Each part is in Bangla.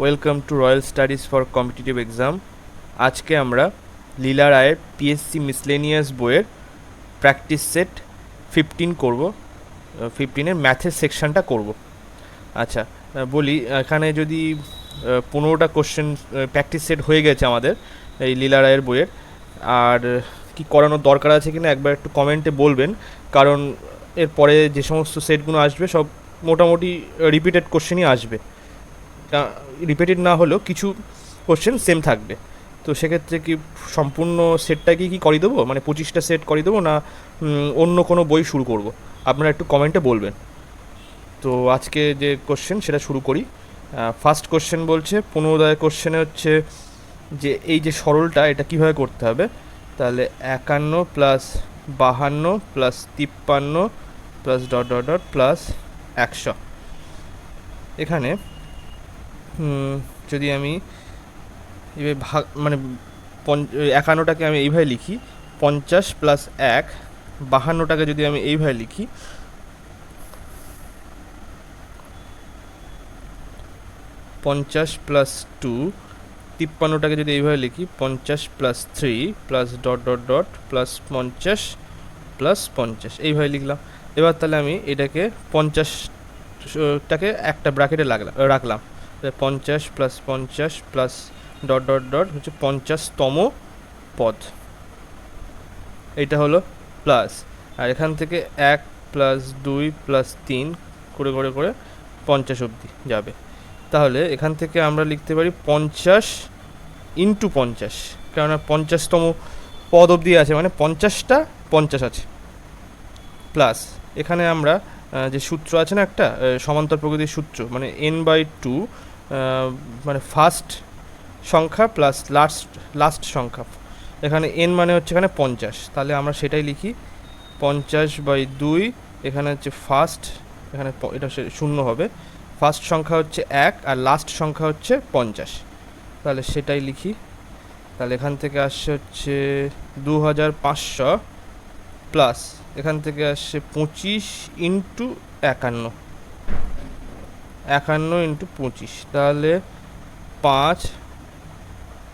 Welcome to royal studies for competitive exam. আজকে আমরা লীলা রায়ের পিএসসি মিসলেনিয়াস বইয়ের প্র্যাকটিস সেট 15 করব। 15-এর ম্যাথের সেকশনটা করব। আচ্ছা, বলি এখানে যদি 15টা কোশ্চেন প্র্যাকটিস সেট হয়ে গেছে আমাদের এই লীলা রায়ের বইয়ের, আর কি করানোর দরকার আছে কিনা একবার একটু কমেন্টে বলবেন, কারণ এরপরে যে সমস্ত সেটগুলো আসবে সব মোটামুটি রিপিটেড কোশ্চেনই আসবে। রিপিটেড না হলেও কিছু কোশ্চেন সেম থাকবে। তো সেক্ষেত্রে কি সম্পূর্ণ সেটটাকে কি করিয়ে দেবো, মানে 25টা সেট করিয়ে দেবো, না অন্য কোনো বই শুরু করব? আপনারা একটু কমেন্টে বলবেন। তো আজকে যে কোশ্চেন সেটা শুরু করি। ফার্স্ট কোশ্চেন বলছে 15 কোশ্চেনে হচ্ছে যে এই যে সরলটা এটা কীভাবে করতে হবে। তাহলে 51 plus 52 plus 53 plus dot dot dot plus 100। এখানে যদি আমি এভাবে ভাগ, মানে 51টাকে আমি এইভাবে লিখি 50 প্লাস 1, 52টাকে যদি আমি এইভাবে লিখি 50 প্লাস 2, 53টাকে যদি এইভাবে লিখি 50 plus 3 plus dot dot dot plus 50 plus 50, এইভাবে লিখলাম। এবার তাহলে আমি এটাকে 50টাকে একটা ব্র্যাকেটে রাখলাম। 50 plus 50 plus dot dot dot হচ্ছে 50তম পদ, এইটা হলো প্লাস। আর এখান থেকে 1 প্লাস 2 প্লাস 3 করে করে করে 50 অবধি যাবে। তাহলে এখান থেকে আমরা লিখতে পারি 50 ইন্টু 50, কেননা 50তম পদ অবধি আছে, মানে 50টা 50 আছে, প্লাস এখানে আমরা যে সূত্র আছে না একটা সমান্তর প্রকৃতির সূত্র, মানে n/2, মানে ফার্স্ট সংখ্যা প্লাস লাস্ট সংখ্যা। এখানে n মানে হচ্ছে এখানে 50, তাহলে আমরা সেটাই লিখি 50/2। এখানে হচ্ছে ফার্স্ট, এখানে এটা শূন্য হবে, ফার্স্ট সংখ্যা হচ্ছে 1 আর লাস্ট সংখ্যা হচ্ছে 50, তাহলে সেটাই লিখি। তাহলে এখান থেকে আসছে হচ্ছে 2500 প্লাস এখান থেকে আসছে 25 ইন্টু 51, 51 ইন্টু 25, তাহলে 5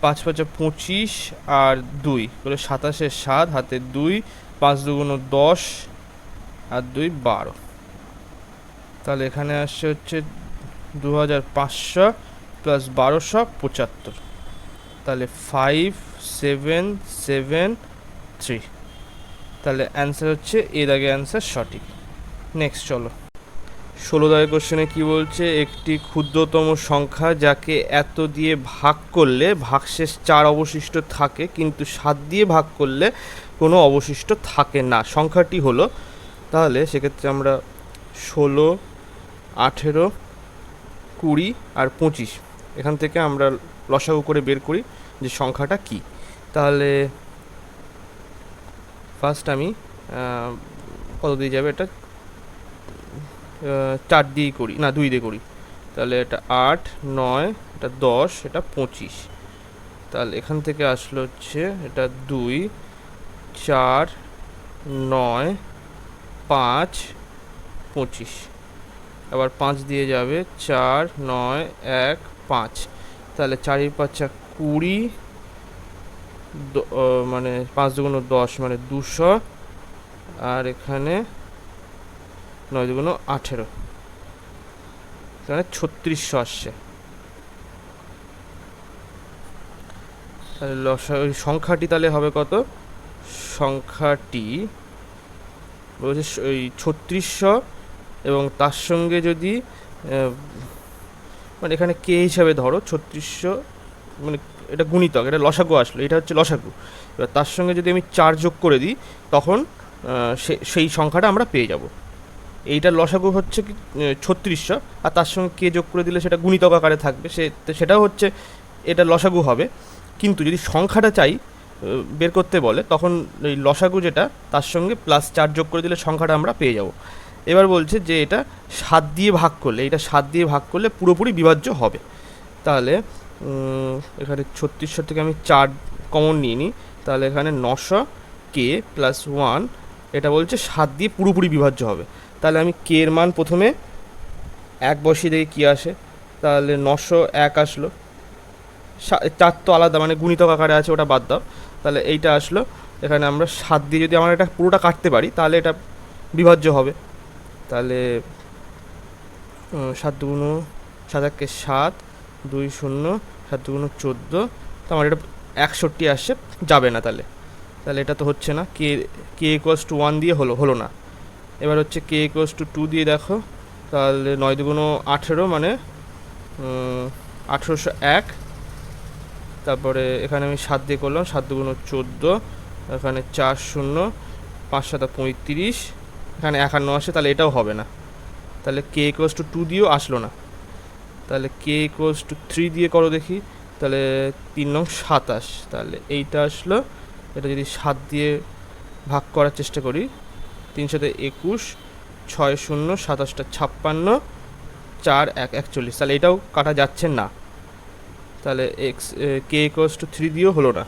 5 5 25 আর 2 করে 27, 7 হাতে 2, 5 2 10 আর 2 12, তাহলে এখানে আসছে হচ্ছে 2500 প্লাস 1275, তাহলে 5773। তাহলে অ্যান্সার হচ্ছে এর আগে অ্যান্সার সঠিক। নেক্সট চলো 16 কোশ্চেনে কি বলছে, একটি ক্ষুদ্রতম সংখ্যা যাকে এত দিয়ে ভাগ করলে ভাগশেষ 4 অবশিষ্ট থাকে, কিন্তু 7 দিয়ে ভাগ করলে কোনো অবশিষ্ট থাকে না, সংখ্যাটি হলো। তাহলে সেক্ষেত্রে আমরা 16, 18, 20 আর 25 এখান থেকে আমরা লসাগু করে বের করি যে সংখ্যাটা কি। তাহলে ফার্স্ট আমি কত দিয়ে যাবে, এটা 4 দিয়েই করি, না 2 দিয়ে করি। তাহলে এটা 8, 9, এটা 10, এটা 25, তাহলে এখান থেকে আসলো হচ্ছে এটা 2, 4, 9, 5, 25, আবার 5 দিয়ে যাবে 4, 9, 1, 5, তাহলে 4 5 20, মানে 5 2 10 মানে 200, আর এখানে 9 2 18, এখানে 3600 আসছে। তাহলে ওই সংখ্যাটি তাহলে হবে কত, সংখ্যাটি বলছে ওই 3600, এবং তার সঙ্গে যদি মানে এখানে কে হিসাবে ধরো 3600, মানে এটা গুণিতক, এটা লসাগু আসলো, এটা হচ্ছে লসাগু। এবার তার সঙ্গে যদি আমি 4 যোগ করে দিই তখন সেই সংখ্যাটা আমরা পেয়ে যাব। এইটার লসাগু হচ্ছে কি 3600, আর তার সঙ্গে কে যোগ করে দিলে সেটা গুণিতক আকারে থাকবে, সেটাও হচ্ছে এটা লসাগু হবে। কিন্তু যদি সংখ্যাটা চাই বের করতে বলে, তখন এই লসাগু যেটা তার সঙ্গে প্লাস 4 যোগ করে দিলে সংখ্যাটা আমরা পেয়ে যাব। এবার বলছে যে এটা 7 দিয়ে ভাগ করলে, এটা 7 দিয়ে ভাগ করলে পুরোপুরি বিভাজ্য হবে। তাহলে এখানে 3600 থেকে আমি 4 কমন নিয়ে নিই, তাহলে এখানে 900 কে প্লাস 1, এটা বলছে 7 দিয়ে পুরোপুরি বিভাজ্য হবে। তাহলে আমি কে এর মান প্রথমে 1 বসিয়ে দেখি কী আসে, তাহলে 901 আসলো। 4 তো আলাদা, মানে গুণিতক আকারে আছে, ওটা বাদ দাও। তাহলে এইটা আসলো। এখানে আমরা 7 দিয়ে যদি আমরা এটা পুরোটা কাটতে পারি তাহলে এটা বিভাজ্য হবে। তাহলে 7 দুগুণ 7 একে 7, 2 0, 7 দুগুণ 14, তো আমার এটা 61 আসছে, যাবে না। তাহলে তাহলে এটা তো হচ্ছে না। কে ইকুয়ালস টু 1 দিয়ে হলো না। এবার হচ্ছে কে ইকুয়ালস টু 2 দিয়ে দেখো, তাহলে 9 দুগুণ 18, মানে 1801। তারপরে এখানে আমি 7 দিয়ে করলাম, 7 দুগুণ 14, এখানে 4 0, 5 7 35, এখানে 51 আসে, তাহলে এটাও হবে না। তাহলে কে ইকুয়ালস টু 2 দিয়েও আসলো না। তাহলে কে ইকুয়ালস টু 3 দিয়ে করো দেখি, তাহলে 3 নং 27, তাহলে এইটা আসলো। এটা যদি 7 দিয়ে ভাগ করার চেষ্টা করি, 3 7 21, 6 0, 27 56, 4 1 41, তাহলে এটাও কাটা যাচ্ছে না। তাহলে কে ইকুয়ালস টু 3 দিয়েও হলো না।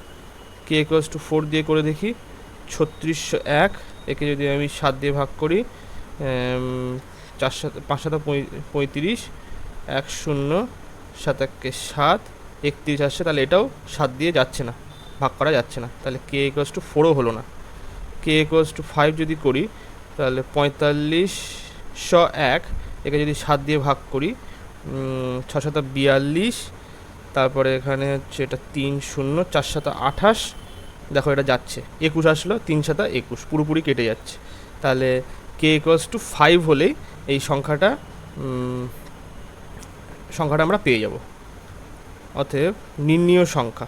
কে ইকুয়ালস টু 4 দিয়ে করে দেখি, 3601, একে যদি আমি 7 দিয়ে ভাগ করি, 4 5 7 35, 1 0, 7 1 7, 31 আসছে, তাহলে এটাও 7 দিয়ে যাচ্ছে না, ভাগ করা যাচ্ছে না। তাহলে কে ইকুয়ালস টু 4ও হলো না। কে ইকুয়ালস টু 5 যদি করি, তাহলে 4501, একে যদি 7 দিয়ে ভাগ করি, 6 7 42, তারপরে এখানে হচ্ছে এটা 3 0, 4 7 28, দেখো এটা যাচ্ছে, 21 আসলো, 3 7 21, পুরোপুরি কেটে যাচ্ছে। তাহলে কে ইকুয়ালস টু 5 হলেই এই সংখ্যাটা আমরা পেয়ে যাব। অতএব নির্ণীয় সংখ্যা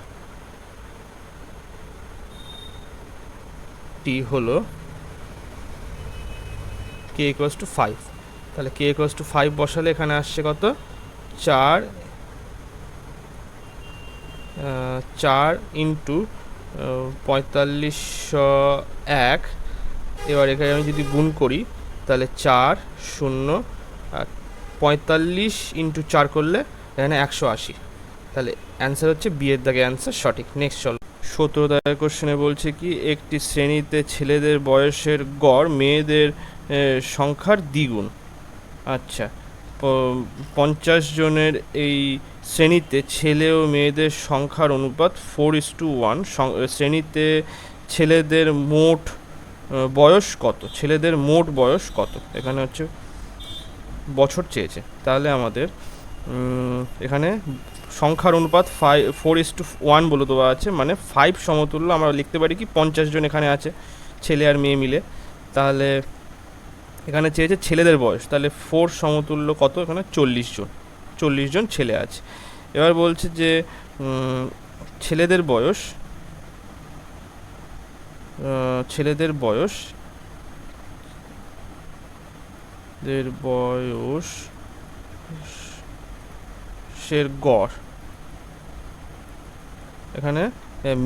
টি হলো কে ইকুয়ালস টু 5। তাহলে কে ইকুয়ালস টু 5 বসালে এখানে আসছে কত, 4 ইন্টু 4501। এবার এখানে আমি যদি গুণ করি, তাহলে 4 0, আর 45 ইন্টু 4 করলে এখানে 180। তাহলে অ্যান্সার হচ্ছে বিয়ের দাগে অ্যান্সার সঠিক। নেক্সট চলো, 17 দাগের কোশ্চেনে বলছে কি, একটি শ্রেণীতে ছেলেদের বয়সের গড় মেয়েদের সংখ্যার দ্বিগুণ। আচ্ছা, 50 জনের এই শ্রেণীতে ছেলে ও মেয়েদের সংখ্যার অনুপাত 4:1। শ্রেণীতে ছেলেদের মোট বয়স কত? ছেলেদের মোট বয়স কত? এখানে হচ্ছে বছর চেয়েছে। তাহলে আমাদের এখানে সংখ্যার অনুপাত 4:1 বলে দেওয়া আছে, মানে 5 সমতুল্য। আমরা লিখতে পারি কি, 50 জন এখানে আছে ছেলে আর মেয়ে মিলে। তাহলে এখানে চেয়েছে ছেলেদের বয়স, তাহলে 4 সমতুল্য কত, এখানে 40 জন। 40 জন ছেলে আছে। এবার বলছে যে ছেলেদের বয়স সের গড়, এখানে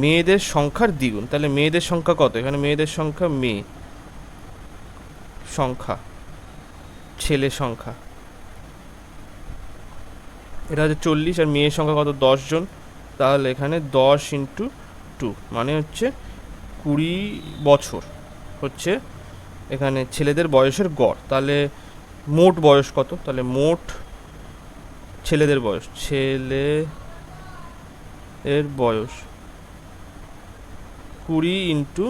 মেয়েদের সংখ্যার দ্বিগুণ। তাহলে মেয়েদের সংখ্যা কত? এখানে মেয়েদের সংখ্যা, মেয়ে সংখ্যা, ছেলে সংখ্যা, এটা হচ্ছে 40, আর মেয়ের সংখ্যা কত, 10 জন। তাহলে এখানে 10 ইন্টু 2, মানে হচ্ছে 20 বছর হচ্ছে এখানে ছেলেদের বয়সের গড়। তাহলে মোট বয়স কত? তাহলে মোট ছেলেদের বয়স, এর বয়স 20 ইন্টু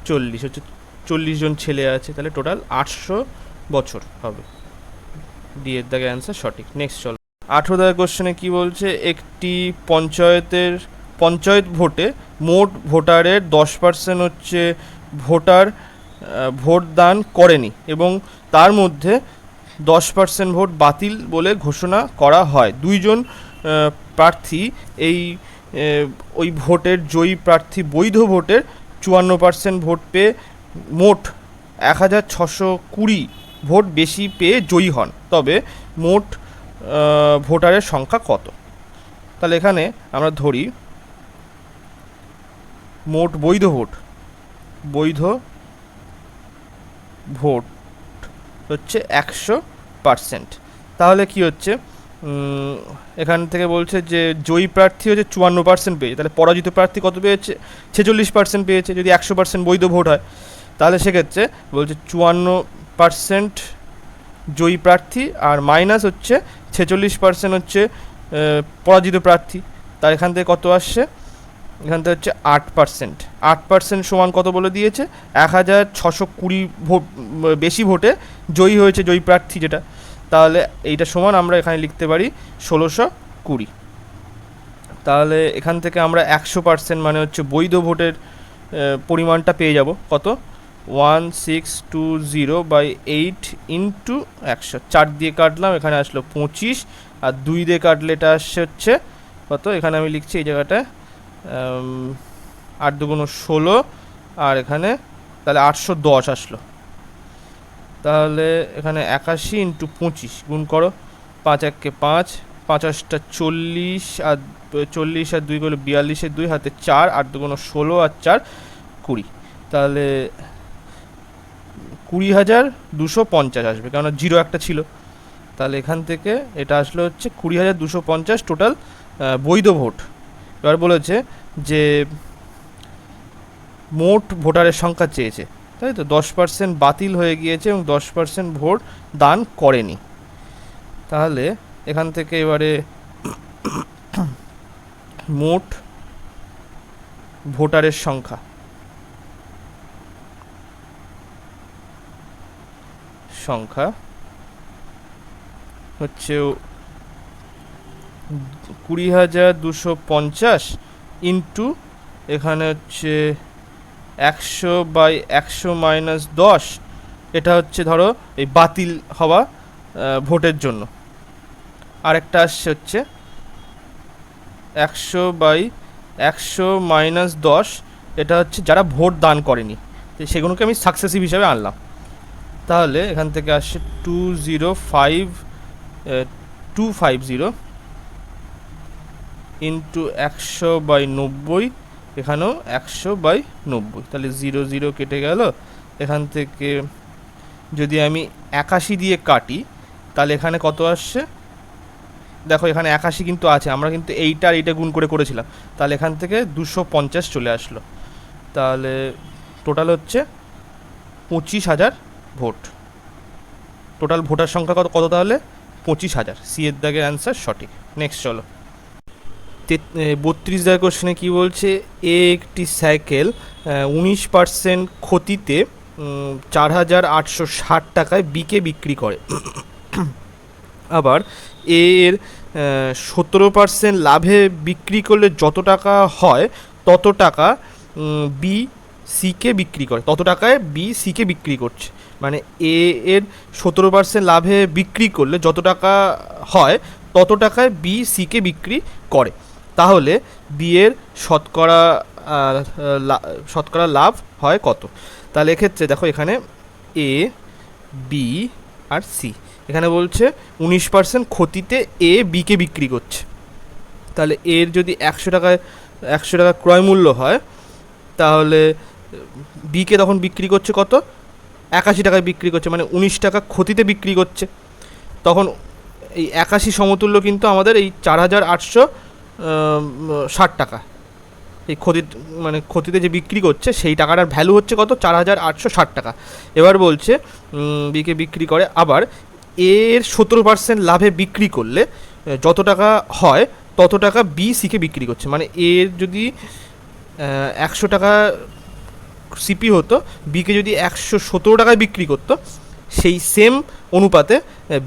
40 হচ্ছে 40 জন ছেলে আছে, তাহলে টোটাল 800 বছর হবে। ডি এর দাগে অ্যান্সার সঠিক। নেক্সট চলো, 18 দাগের কোশ্চেনে কি বলছে, একটি পঞ্চায়েত ভোটে মোট ভোটারের 10% হচ্ছে ভোট দান করেনি, এবং তার মধ্যে 10% ভোট বাতিল বলে ঘোষণা করা হয়। 2 জন প্রার্থী ওই ভোটের জয়ী প্রার্থী বৈধ ভোটের 54% ভোট পেয়ে মোট 1620 ভোট বেশি পেয়ে জয়ী হন, তবে মোট ভোটারের সংখ্যা কত? তাহলে এখানে আমরা ধরি মোট বৈধ ভোট হচ্ছে 100%। তাহলে কি হচ্ছে, এখান থেকে বলছে যে জয়ী প্রার্থী হচ্ছে 54% পেয়েছে, তাহলে পরাজিত প্রার্থী কত পেয়েছে? 46% পেয়েছে। যদি 100% বৈধ ভোট হয়, তাহলে সেক্ষেত্রে বলছে 54% জয়ী প্রার্থী, আর মাইনাস হচ্ছে 46% হচ্ছে পরাজিত প্রার্থী। তার এখান থেকে কত আসছে, এখান থেকে হচ্ছে 8%। 8% সমান কত বলে দিয়েছে, 1620 ভোট, বেশি ভোটে জয়ী হয়েছে জয়ী প্রার্থী যেটা। তাহলে এইটা সমান আমরা এখানে লিখতে পারি 1620। তাহলে এখান থেকে আমরা 100% মানে হচ্ছে বৈধ ভোটের পরিমাণটা পেয়ে যাব কত, 1620/8 ইন্টু 100। 4 দিয়ে কাটলাম, এখানে আসলো 25, আর 2 দিয়ে কাটলে এটা আসছে হচ্ছে কত, এখানে আমি লিখছি এই জায়গাটায় 8 দুগুণ 16, আর এখানে তাহলে 810 আসলো। তাহলে এখানে 81 ইন্টু 25 গুণ করো, 5 1 5, 5 8 40, আর 40 আর 2 করলে 42, 2 হাতে 4, 8 দুগুণ 16, আর 4 20। তাহলে 20,250 আসবে, কারণ জিরো একটা ছিল। তাহলে এখান থেকে এটা আসলে হচ্ছে 20,250 টোটাল বৈধ ভোট। এবার বলেছে যে মোট ভোটারের সংখ্যা চেয়েছে, তাই তো 10% বাতিল হয়ে গিয়েছে এবং 10% ভোট দান করেনি। তাহলে এখান থেকে এবারে মোট ভোটারের সংখ্যা হচ্ছে 20,250 ইন্টু এখানে হচ্ছে 100/100 মাইনাস 10, এটা হচ্ছে ধরো এই বাতিল হওয়া ভোটের জন্য। আরেকটা আসছে হচ্ছে 100/100 মাইনাস 10, এটা হচ্ছে যারা ভোট দান করেনি, সেগুলোকে আমি সাকসেসিভ হিসাবে আনলাম। তাহলে এখান থেকে আসছে 250 ইন্টু 100/90, এখানেও 100/90, তাহলে 0 0 কেটে গেল। এখান থেকে যদি আমি 81 দিয়ে কাটি তাহলে এখানে কত আসছে, দেখো এখানে 81 কিন্তু আছে, আমরা কিন্তু এইটা আর এইটা গুণ করে করেছিলাম, তাহলে এখান থেকে 250 চলে আসলো। তাহলে টোটাল হচ্ছে 25,000 ভোট। টোটাল ভোটার সংখ্যা কত কত তাহলে 25,000। সি এর দাগের অ্যান্সার সঠিক। নেক্সট চলো, 32 দাগের কোশ্চেনে কী বলছে, একটি সাইকেল 19% ক্ষতিতে 4,860 টাকায় বিকে বিক্রি করে। আবার এর 17% লাভে বিক্রি করলে যত টাকা হয় তত টাকা বি সিকে বিক্রি করে, তত টাকায় বি সিকে বিক্রি করছে। মানে এ এর 17% লাভে বিক্রি করলে যত টাকা হয় তত টাকায় বি সিকে বিক্রি করে। তাহলে বি এর শতকরা লাভ হয় কত। তাহলে এক্ষেত্রে দেখো এখানে এ বি আর সি, এখানে বলছে 19% ক্ষতিতে এ বিকে বিক্রি করছে। তাহলে এর যদি 100 টাকা ক্রয় মূল্য হয়, তাহলে বিকে তখন বিক্রি করছে কত, 81 টাকায় বিক্রি করছে, মানে 19 টাকা ক্ষতিতে বিক্রি করছে। তখন এই 81 সমতুল্য কিন্তু আমাদের এই 4,860 টাকা, এই ক্ষতিতে যে বিক্রি করছে সেই টাকাটার ভ্যালু হচ্ছে কত, 4,860 টাকা। এবার বলছে বিকে বিক্রি করে, আবার এর 17% লাভে বিক্রি করলে যত টাকা হয় তত টাকা বি সিকে বিক্রি করছে। মানে এর যদি 100 টাকা সিপি হতো, বিকে যদি 117 টাকায় বিক্রি করতো, সেই সেম অনুপাতে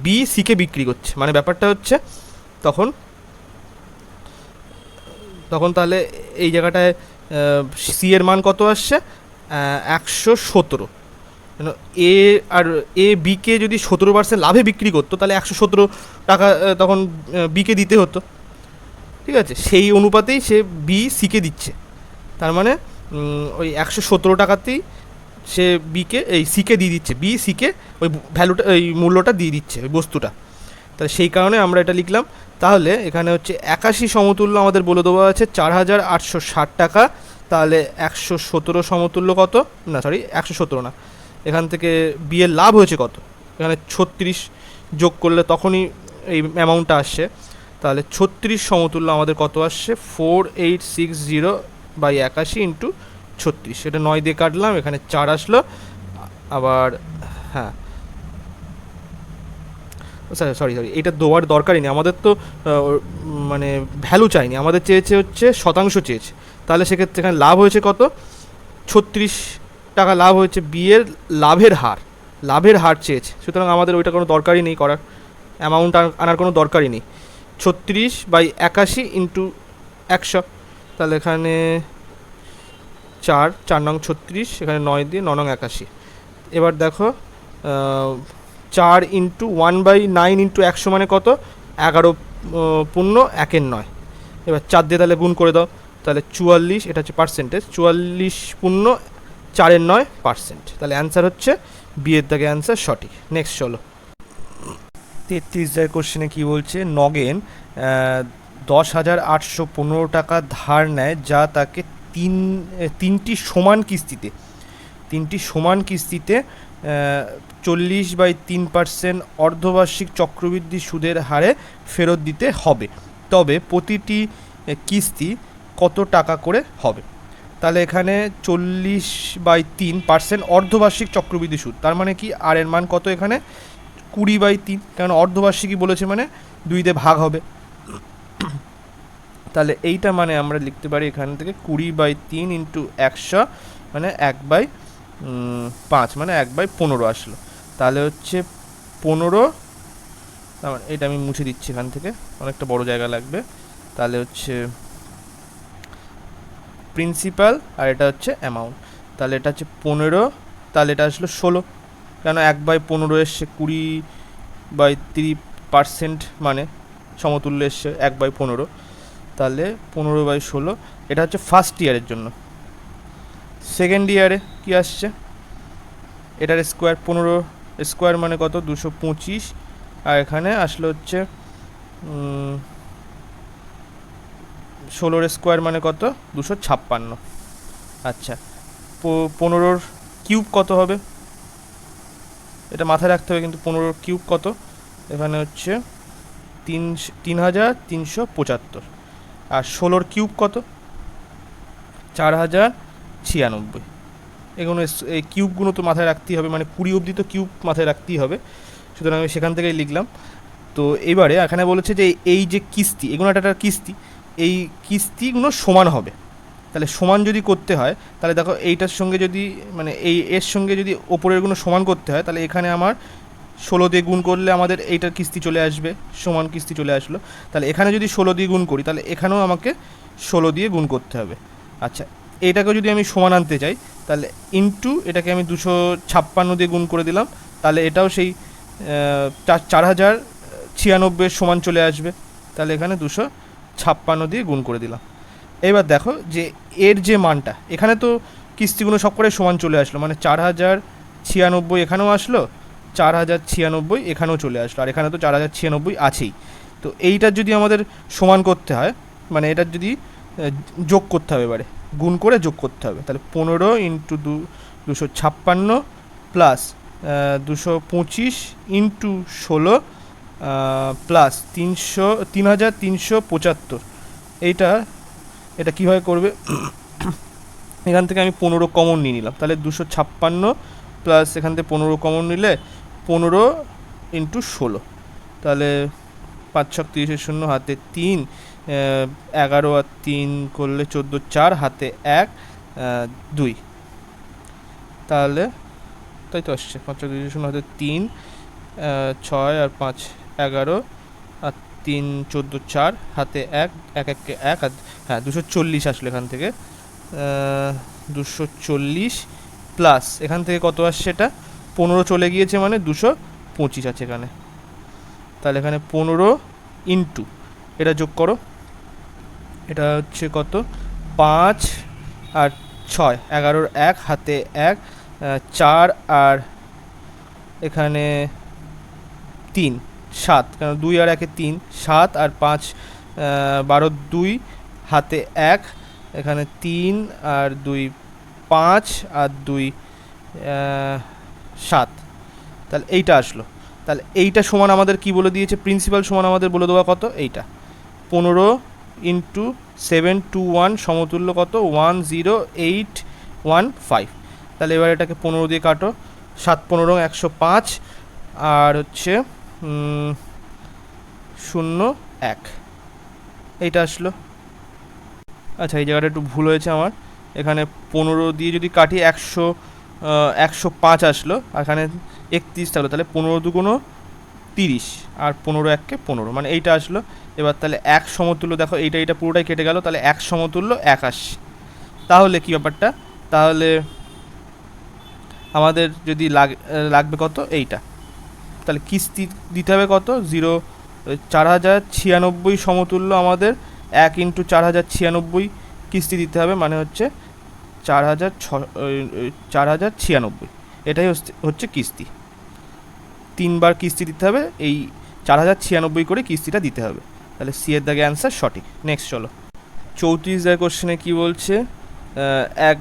বি সিকে বিক্রি করছে। মানে ব্যাপারটা হচ্ছে তখন তাহলে এই জায়গাটায় সি এর মান কত আসছে, 117। এ আর এ বিকে যদি 17% লাভে বিক্রি করতো তাহলে 117 টাকা তখন বিকে দিতে হতো, ঠিক আছে, সেই অনুপাতেই সে বি সিকে দিচ্ছে। তার মানে ওই 117 টাকাতেই সে বিকে এই সিকে দিয়ে দিচ্ছে, বি সিকে ওই ভ্যালুটা ওই মূল্যটা দিয়ে দিচ্ছে ওই বস্তুটা। তাহলে সেই কারণে আমরা এটা লিখলাম। তাহলে এখানে হচ্ছে 81 সমতুল্য আমাদের বলে দেওয়া আছে 4,860 টাকা। তাহলে 117 সমতুল্য কত, না সরি 117 না, এখান থেকে বি এর লাভ হয়েছে কত, এখানে 36 যোগ করলে তখনই এই অ্যামাউন্টটা আসছে। তাহলে 36 সমতুল্য আমাদের কত আসছে, 4860/81 ইন্টু 36, এটা 9 দিয়ে কাটলাম, এখানে 4 আসলো। আবার হ্যাঁ সরি এটা দেওয়ার দরকারই নেই আমাদের তো, মানে ভ্যালু চাইনি, আমাদের চেয়েছে হচ্ছে শতাংশ চেয়েছে। তাহলে সেক্ষেত্রে এখানে লাভ হয়েছে কত, 36 টাকা লাভ হয়েছে, বিয়ের লাভের হার চেয়েছে, সুতরাং আমাদের ওইটা কোনো দরকারই নেই করার, অ্যামাউন্ট আনার কোনো দরকারই নেই। 36/81 ইন্টু 100, তাহলে এখানে 4 নং 36, এখানে 9 দিয়ে 9 নং 81। এবার দেখো 4 ইন্টু 1/9 ইন্টু 100 মানে কত, 11 পূর্ণ 1/9। এবার 4 দিয়ে তাহলে গুণ করে দাও, তাহলে 44, এটা হচ্ছে পার্সেন্টেজ, 44 পূর্ণ 4/9%। তাহলে অ্যান্সার হচ্ছে বিয়ের দাগে অ্যান্সার সঠিক। নেক্সট চলো, 33 কোশ্চেনে কী বলছে, নগেন 10,815 টাকা ধার নেয়, যা তাকে তিনটি সমান কিস্তিতে 40/3% অর্ধবার্ষিক চক্রবৃদ্ধি সুদের হারে ফেরত দিতে হবে, তবে প্রতিটি কিস্তি কত টাকা করে হবে। তাহলে এখানে 40/3% অর্ধবার্ষিক চক্রবৃদ্ধি সুদ, তার মানে কি আর এর মান কত, এখানে 20/3, কারণ অর্ধবার্ষিকই বলেছে মানে 2 দিয়ে ভাগ হবে। তাহলে এইটা মানে আমরা লিখতে পারি এখান থেকে 20/3 ইন্টু 100 মানে 1/5 মানে 1/15 আসলো। তাহলে হচ্ছে 15, এটা আমি মুছে দিচ্ছি এখান থেকে, অনেকটা বড় জায়গা লাগবে। তাহলে হচ্ছে প্রিন্সিপাল আর এটা হচ্ছে অ্যামাউন্ট, তাহলে এটা হচ্ছে 15, তাহলে এটা আসলো 16, কেন 1/15 এসছে, 20/3% মানে সমতুল্য এসছে 1/15, তাহলে 15/16। এটা হচ্ছে ফার্স্ট ইয়ারের জন্য। সেকেন্ড ইয়ারে কি আসছে, এটার স্কোয়ার, 15 স্কোয়ার মানে কত, 225, আর এখানে আসলো হচ্ছে 16 স্কোয়ার মানে কত, 256। আচ্ছা, 15 কিউব কত হবে, এটা মাথায় রাখতে হবে কিন্তু, 15 কিউব কত, এখানে হচ্ছে 3,375, আর 16 কিউব কত, 4,096। এগুলো এই কিউবগুলো তো মাথায় রাখতেই হবে, মানে 20 অবধি তো কিউব মাথায় রাখতেই হবে, সুতরাং আমি সেখান থেকেই লিখলাম। তো এবারে এখানে বলেছে যে এই যে কিস্তি, এগুলো একটা কিস্তি, এই কিস্তিগুলো সমান হবে। তাহলে সমান যদি করতে হয়, তাহলে দেখো এইটার সঙ্গে যদি, মানে এর সঙ্গে যদি ওপরেরগুলো সমান করতে হয়, তাহলে এখানে আমার 16 দিয়ে গুণ করলে আমাদের এইটার কিস্তি চলে আসবে, সমান কিস্তি চলে আসলো। তাহলে এখানে যদি 16 দিয়ে গুণ করি, তাহলে এখানেও আমাকে 16 দিয়ে গুণ করতে হবে। আচ্ছা, এটাকে যদি আমি সমান আনতে চাই, তাহলে ইন্টু এটাকে আমি 256 দিয়ে গুণ করে দিলাম, তাহলে এটাও সেই 4,096 সমান চলে আসবে। তাহলে এখানে 256 দিয়ে গুণ করে দিলাম। এবার দেখো যে এর যে মানটা, এখানে তো কিস্তিগুলো সব করে সমান চলে আসলো, মানে 4,096 এখানেও আসলো, 4,096 এখানেও চলে আসলো, আর এখানে তো 4,096 আছেই। তো এইটার যদি আমাদের সমান করতে হয়, মানে এটার যদি যোগ করতে হবে, এবারে গুণ করে যোগ করতে হবে, তাহলে 15 ইন্টু 256 প্লাস 225 ইন্টু 16 প্লাস 3,375, এটা কীভাবে করবে, এখান থেকে আমি 15 কমন নিয়ে নিলাম, তাহলে 256 প্লাস এখান থেকে 15 কমন নিলে 15 ইন্টু 16, তাহলে 5×6 = 30, হাতে 3, 11 আর 3 করলে 14, 4 হাতে 1, 2, তাহলে তাই তো আসছে, 5×6 হাতে 3, 6 আর 5 11, আর 3 14 4 হাতে 1, 1 1 1, আর হ্যাঁ 240 আসলো এখান থেকে, 240 প্লাস এখান থেকে কত আসছে, এটা 15 চলে গিয়েছে মানে 225 আছে এখানে, তাহলে এখানে 15 ইন্টু এটা যোগ করো, এটা হচ্ছে কত, 5 আর 6, 11 1 হাতে 1, 4 আর এখানে 3, 7, কারণ 2 আর 1 3, 7 আর 5 12, 2 হাতে 1, এখানে 3 আর 2 5 আর 2 7, তাহলে এইটা আসলো। তাহলে এইটা সমান আমাদের কি বলে দিয়েছে, প্রিন্সিপাল সমান আমাদের বলে দেওয়া কত, এইটা 15 ইন্টু 721 সমতুল্য কত, 10815। তাহলে এবার এটাকে 15 দিয়ে কাটো, 7 15 105, আর হচ্ছে 1 এইটা আসলো। আচ্ছা, এই জায়গাটা একটু ভুল হয়েছে আমার, এখানে 15 দিয়ে যদি কাটি 105 আসলো, আর এখানে 31 থাকলো, তাহলে 15 দুগুণ 30 আর 15 1 15, মানে এইটা আসলো। এবার তাহলে 1 সমতুল্য দেখো, এইটা পুরোটাই কেটে গেল, তাহলে 1 সমতুল্য 1 আসছে। তাহলে কি ব্যাপারটা, তাহলে আমাদের যদি লাগবে কত এইটা, তাহলে কিস্তি দিতে হবে কত 4096 সমতুল্য আমাদের 1 ইন্টু 4096 কিস্তি দিতে হবে, মানে হচ্ছে 4096, এটাই হচ্ছে কিস্তি। 3বার কিস্তি দিতে হবে, এই 4096 করে কিস্তিটা দিতে হবে, তাহলে সি এর দাগে অ্যান্সার সঠিক। নেক্সট চলো, 34 দাগের কোশ্চেনে কি বলছে, এক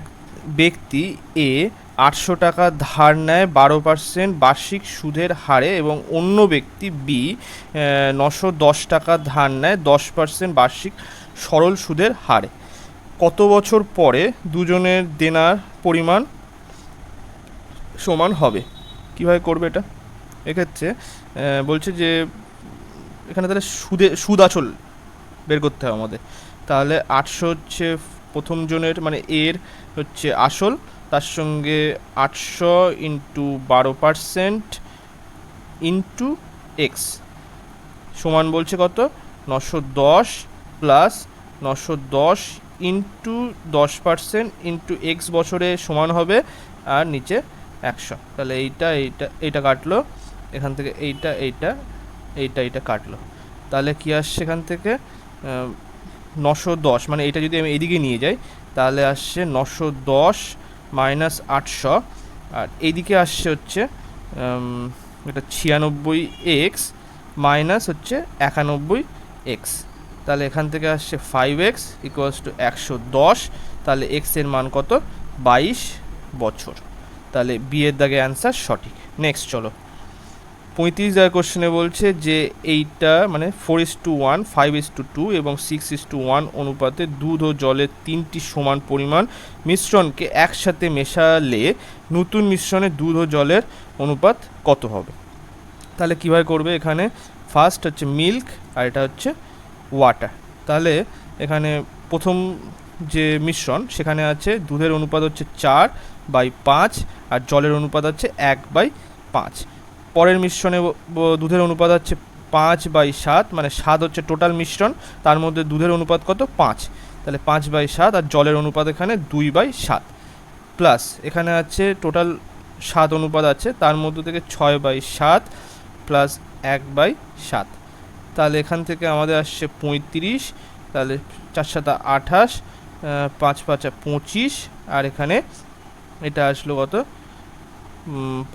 ব্যক্তি এ 800 টাকা ধার নেয় 12% বার্ষিক সুদের হারে, এবং অন্য ব্যক্তি বি 910 টাকা ধার নেয় 10% বার্ষিক সরল সুদের হারে। কত বছর পরে দুজনের দেনার পরিমাণ সমান হবে? কীভাবে করবে এটা? এক্ষেত্রে বলছে যে এখানে তাহলে সুদ আসল বের করতে হবে আমাদের। তাহলে 800 হচ্ছে প্রথম জনের, মানে এর হচ্ছে আসল, তার সঙ্গে 800 ইন্টু 12% ইন্টু এক্স সমান বলছে কত, 910 প্লাস 910 ইন্টু 10% ইন্টু এক্স বছরে সমান হবে, আর নিচে 100। তাহলে এইটা কাটলো এখান থেকে, এইটা কাটলো, তাহলে কি আসছে এখান থেকে 910, মানে এটা যদি আমি এইদিকে নিয়ে যাই তাহলে আসছে 910 মাইনাস 800, আর এইদিকে আসছে হচ্ছে এটা 96x মাইনাস হচ্ছে 91x, তাহলে এখান থেকে আসছে 5x ইকুয়ালস টু 110, তাহলে x এর মান কত, 22 বছর, তাহলে বি এর দাগে অ্যান্সার সঠিক। নেক্সট চলো, 35 দাগের কোশ্চেনে বলছে যে এইটা মানে 4:1, 5:2 এবং 6:1 অনুপাতে দুধ ও জলের 3টি সমান পরিমাণ মিশ্রণকে একসাথে মেশালে নতুন মিশ্রণে দুধ ও জলের অনুপাত কত হবে? তাহলে কীভাবে করবে, এখানে ফার্স্ট হচ্ছে মিল্ক আর এটা হচ্ছে ওয়াটার। তাহলে এখানে প্রথম যে মিশ্রণ সেখানে আছে দুধের অনুপাত হচ্ছে 4/5 আর জলের অনুপাত হচ্ছে 1/5। পরের মিশ্রণে দুধের অনুপাত হচ্ছে 5/7, মানে 7 হচ্ছে টোটাল মিশ্রণ, তার মধ্যে দুধের অনুপাত কত, 5, তাহলে 5/7, আর জলের অনুপাত এখানে 2/7, প্লাস এখানে আছে টোটাল 7 অনুপাত আছে, তার মধ্যে থেকে 6/7 প্লাস 1/7, তাহলে এখান থেকে আমাদের আসছে 35, তাহলে 4×7 28, 5×5 25, আর এখানে এটা আসলো কত,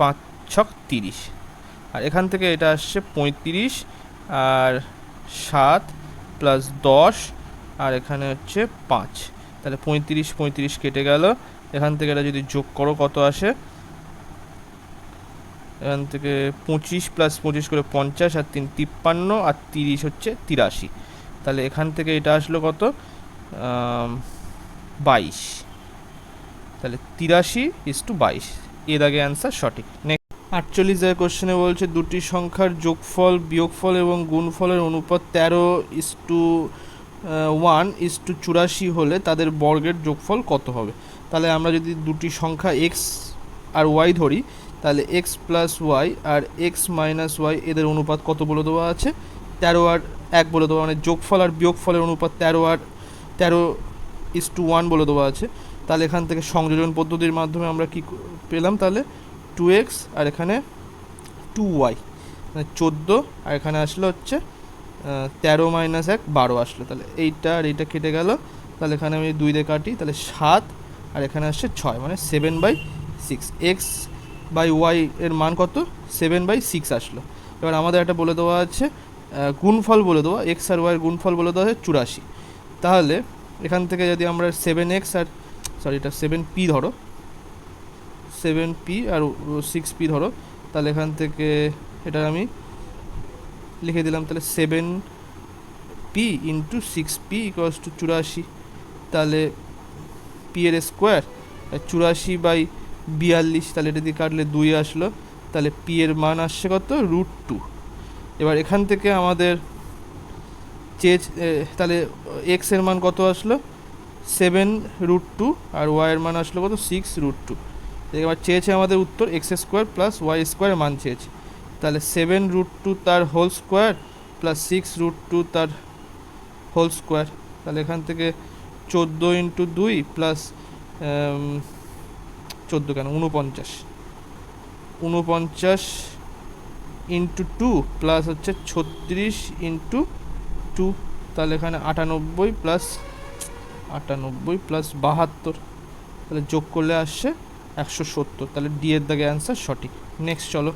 5×6 30, আর এখান থেকে এটা আসছে 35 আর 7 প্লাস 10, আর এখানে হচ্ছে 5, তাহলে 35 কেটে গেল, এখান থেকে এটা যদি যোগ করো কত আসে, এখান থেকে 25 প্লাস 25 করে 50, আর 3 53, আর 30 হচ্ছে 83, তাহলে এখান থেকে এটা আসলো কত, 22, তাহলে 83:22, এর আগে অ্যান্সার সঠিক। নেক্সট 48 এর কোশ্চেনে বলছে দুটি সংখ্যার যোগফল, বিয়োগফল এবং গুণফলের অনুপাত 13:1:84 হলে তাদের বর্গের যোগফল কত হবে? তাহলে আমরা যদি দুটি সংখ্যা এক্স আর ওয়াই ধরি, তাহলে এক্স প্লাস ওয়াই আর এক্স মাইনাস ওয়াই এদের অনুপাত কত বলে দেওয়া আছে, 13:1 বলে দেওয়া, মানে যোগফল আর বিয়োগফলের অনুপাত 13:1 বলে দেওয়া আছে। তাহলে এখান থেকে সংযোজন পদ্ধতির মাধ্যমে আমরা কি পেলাম, তাহলে 2x আর এখানে 2y, মানে 14, আর এখানে আসলো হচ্ছে 13 - 1 12 আসলো, তাহলে এইটা আর এইটা কেটে গেল, তাহলে এখানে আমি 2 দিয়ে কাটি, তাহলে 7, আর এখানে আসছে 6, মানে 7/6, এক্স বাই ওয়াই এর মান কত, 7/6 আসলো। এবার আমাদের একটা বলে দেওয়া আছে গুণফল বলে দেওয়া, এক্স আর ওয়াইয়ের গুণফল বলে দেওয়া আছে 84, তাহলে এখান থেকে যদি আমরা 7x আর এটা 7p ধরো, 7p আর 6p ধরো, তাহলে এখান থেকে এটা আমি লিখে দিলাম, তাহলে 7p into 6p equals to 84, তাহলে p এর স্কোয়ার 84/42, তাহলে এটা দিয়ে কাটলে 2 আসলো, তাহলে p এর মান আসছে কত, √2। এবার এখান থেকে আমাদের তাহলে এক্সের মান কত আসলো 7√2 আর ওয়াইয়ের মান আসলো কত 6√2। এবার চেয়েছে আমাদের উত্তর x² প্লাস y² মান চেয়েছে, তাহলে 7√2 তার হোল স্কোয়ার প্লাস 6√2 তার হোল স্কোয়ার, তাহলে এখান থেকে 14×2 প্লাস 14 কেন 49×2 প্লাস হচ্ছে 36×2, তাহলে এখানে 98 প্লাস 72, তাহলে যোগ করলে আসছে 170, তাহলে ডি এর দাগে অ্যান্সার সঠিক। নেক্সট চলো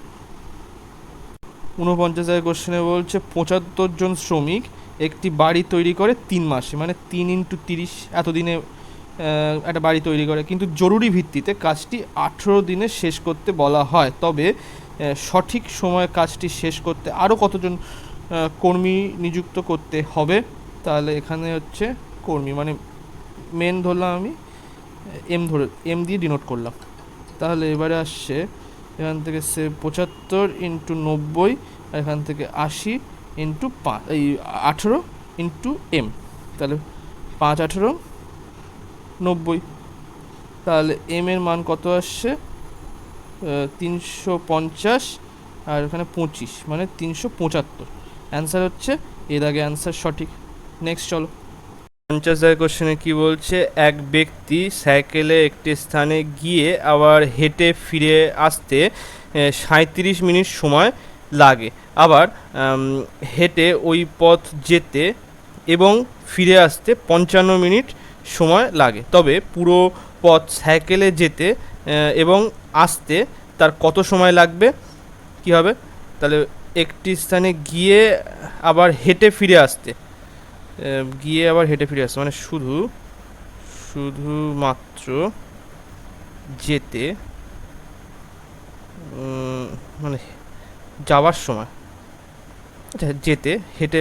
49 কোশ্চেনে বলছে 75 জন শ্রমিক একটি বাড়ি তৈরি করে 3 মাসে, মানে 3×30 এতদিনে একটা বাড়ি তৈরি করে, কিন্তু জরুরি ভিত্তিতে কাজটি 18 দিনে শেষ করতে বলা হয়, তবে সঠিক সময়ে কাজটি শেষ করতে আরও কতজন কর্মী নিযুক্ত করতে হবে। তাহলে এখানে হচ্ছে কর্মী মানে মেন ধরলাম আমি এম দিয়ে ডিনোট করলাম। তাহলে এবারে আসছে এখান থেকে 75×90, আর এখান থেকে 80×5 এই 18×m, তাহলে 5×18=90, তাহলে এম এর মান কত আসছে 350, আর এখানে 25 মানে 375, অ্যান্সার হচ্ছে এর আগে অ্যান্সার সঠিক। নেক্সট চলো 50 কোশ্চেনে কি বলছে, এক ব্যক্তি সাইকেলে একটি স্থানে গিয়ে আবার হেঁটে ফিরে আসতে 37 মিনিট সময় লাগে, আবার হেঁটে ওই পথ যেতে এবং ফিরে আসতে 55 মিনিট সময় লাগে, তবে পুরো পথ সাইকেলে যেতে এবং আসতে তার কত সময় লাগবে, কি হবে? তাহলে একটি স্থানে গিয়ে আবার হেঁটে ফিরে আসতে মানে শুধুমাত্র যেতে মানে যাওয়ার সময়, আচ্ছা যেতে হেঁটে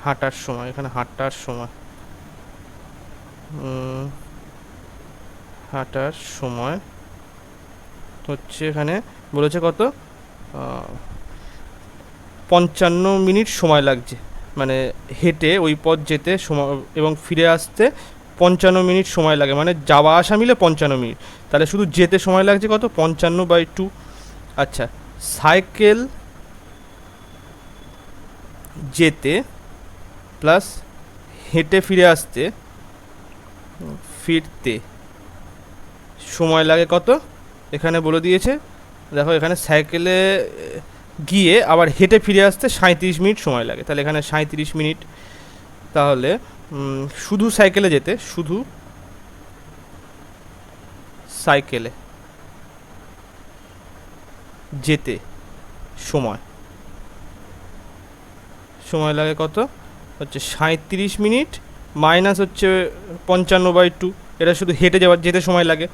হাঁটার সময়, এখানে হাঁটার সময় হচ্ছে এখানে বলেছে কত 55 মিনিট সময় লাগছে, মানে হেঁটে ওই পথ যেতে সময় এবং ফিরে আসতে 55 মিনিট সময় লাগে, মানে যাওয়া আসা মিলে 55 মিনিট, তাহলে শুধু যেতে সময় লাগছে কত 55/2। আচ্ছা সাইকেল যেতে প্লাস হেঁটে ফিরতে সময় লাগে কত, এখানে বলে দিয়েছে দেখো, এখানে সাইকেলে গিয়ে আবার হেঁটে ফিরে আসতে 37 মিনিট সময় লাগে, তাহলে এখানে 37 মিনিট। তাহলে শুধু সাইকেলে যেতে সময় লাগে কত হচ্ছে 37 মিনিট মাইনাস হচ্ছে 55/2, এটা শুধু হেঁটে যেতে সময় লাগে,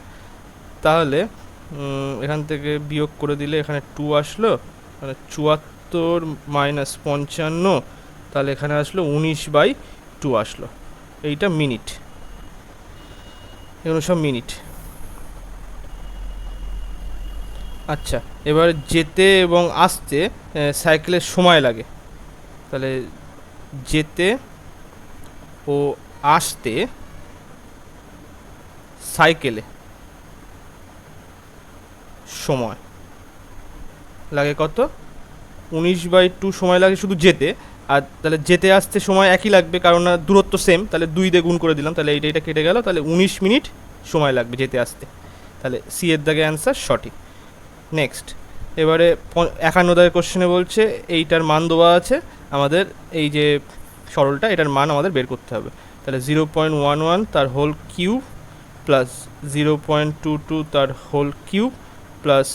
তাহলে এখান থেকে বিয়োগ করে দিলে এখানে 2 আসলো, মানে 74 মাইনাস 55, তাহলে এখানে আসলো 19/2 আসলো, এইটা মিনিট, এগুলো সব মিনিট। আচ্ছা এবার যেতে এবং আসতে সাইকেলের সময় লাগে, তাহলে যেতে ও আসতে সাইকেলে সময় লাগে কত 19/2 সময় লাগে শুধু যেতে, আর তাহলে যেতে আসতে সময় একই লাগবে কারণ না দূরত্ব সেম, তাহলে 2 দিয়ে গুণ করে দিলাম, তাহলে এইটা কেটে গেল, তাহলে 19 মিনিট সময় লাগবে যেতে আসতে, তাহলে সি এর দাগে অ্যান্সার সঠিক। নেক্সট এবারে 51 কোশ্চেনে বলছে এইটার মান দেওয়া আছে, আমাদের এই যে সরলটা এটার মান আমাদের বের করতে হবে, তাহলে 0.11 তার হোল কিউব প্লাস 0.22 তার whole cube plus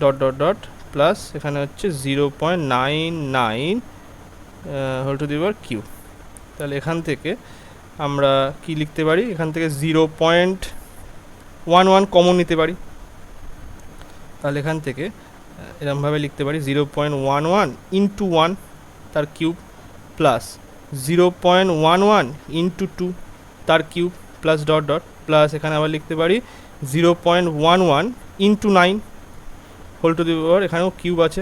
dot plus এখানে হচ্ছে 0.99 whole to the power cube, তাহলে এখান থেকে আমরা কি লিখতে পারি, এখান থেকে 0.11 কমন নিতে পারি, তাহলে এখান থেকে এরকমভাবে লিখতে পারি 0.11 ইন্টু 1 তার কিউব প্লাস 0.11 ইন্টু 2 তার কিউব প্লাস ডট প্লাস এখানে আবার লিখতে পারি 0.11 ইন্টু 9 হোল টু দি পাওয়ার, এখানেও কিউব আছে,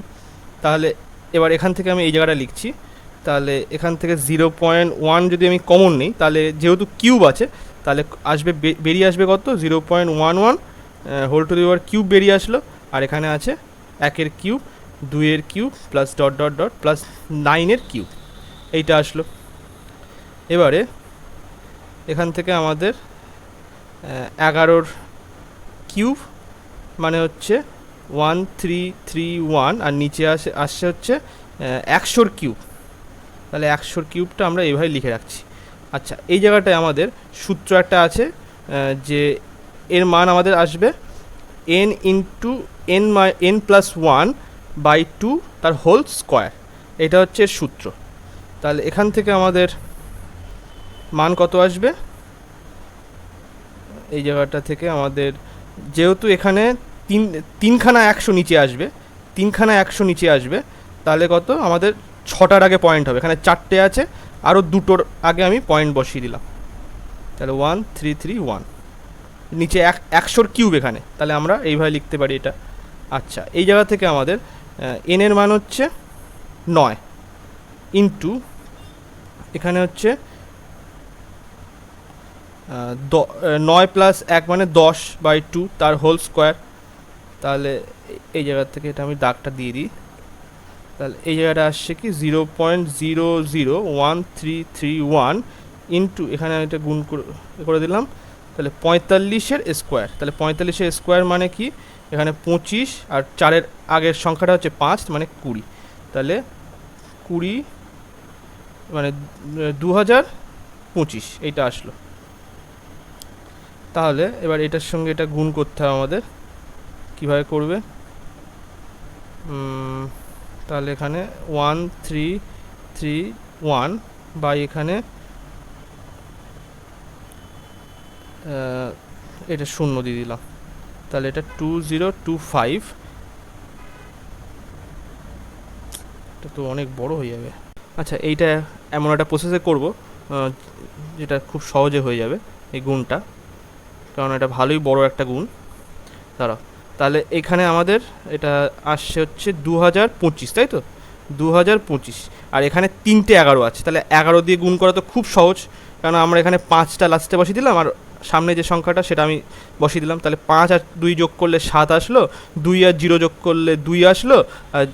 তাহলে এবার এখান থেকে আমি এই জায়গাটা লিখছি, তাহলে এখান থেকে 0.1 যদি আমি কমন নিই, তাহলে যেহেতু কিউব আছে তাহলে আসবে, বেরিয়ে আসবে কত, 0.11 whole to the power cube বেরিয়ে আসলো। আর এখানে আছে 1-এর কিউব, 2-এর cube plus dot dot dot plus 9-এর কিউব, এইটা আসলো। এবারে এখান থেকে আমাদের 11-র কিউব মানে হচ্ছে 1331, আর নিচে আসছে হচ্ছে 100-র কিউব। তাহলে 100-র কিউবটা আমরা এইভাবে লিখে রাখছি। আচ্ছা, এই জায়গাটায় আমাদের সূত্র একটা আছে, যে এর মান আমাদের আসবে n ইন্টু n প্লাস 1/2 তার হোল স্কোয়ার, এটা হচ্ছে সূত্র। তাহলে এখান থেকে আমাদের মান কত আসবে, এই জায়গাটা থেকে আমাদের, যেহেতু এখানে তিনখানা 100 নিচে আসবে, তিনখানা 100 নিচে আসবে, তাহলে কত আমাদের 6টার আগে পয়েন্ট হবে, এখানে 4টে আছে, আরও 2টোর আগে আমি পয়েন্ট বসিয়ে দিলাম, তাহলে 1331 নিচে 100-র কিউব এখানে, তাহলে আমরা এইভাবে লিখতে পারি এটা। আচ্ছা, এই জায়গা থেকে আমাদের এর মান হচ্ছে 9 ইন্টু এখানে হচ্ছে 9 প্লাস 1 মানে 10/2 তার হোল স্কোয়ার। তাহলে এই জায়গা থেকে এটা আমি দাগটা দিয়ে দিই, তাহলে এই জায়গাটা আসছে কি 0.001331 ইন্টু এখানে এটা গুণ করে দিলাম, তাহলে 45-এর স্কোয়ার। তাহলে 45-এর স্কোয়ার মানে কি, এখানে 25 আর 4-এর আগের সংখ্যাটা হচ্ছে 5 মানে 20, তাহলে 20 মানে 2025 এইটা আসলো। তাহলে এবার এটার সঙ্গে এটা গুণ করতে হবে আমাদের, কীভাবে করবে, তাহলে এখানে 1331 বাই এখানে এটা 0 দিয়ে দিলাম, তাহলে এটা 2025, এটা তো অনেক বড় হয়ে যাবে। আচ্ছা, এইটা এমন একটা প্রসেসে করব যেটা খুব সহজে হয়ে যাবে এই গুণটা, কারণ এটা ভালোই বড় একটা গুণ। দাঁড়াও, তাহলে এখানে আমাদের এটা আসছে হচ্ছে 2025, তাই তো 2025, আর এখানে 3টে 11 আছে, তাহলে 11 দিয়ে গুণ করা তো খুব সহজ, কারণ আমরা এখানে 5টা লাস্টে বসিয়ে দিলাম, আর সামনে যে সংখ্যাটা সেটা আমি বসিয়ে দিলাম, তাহলে 5 আর 2 যোগ করলে 7 আসলো, 2 আর 0 যোগ করলে 2 আসলো, আর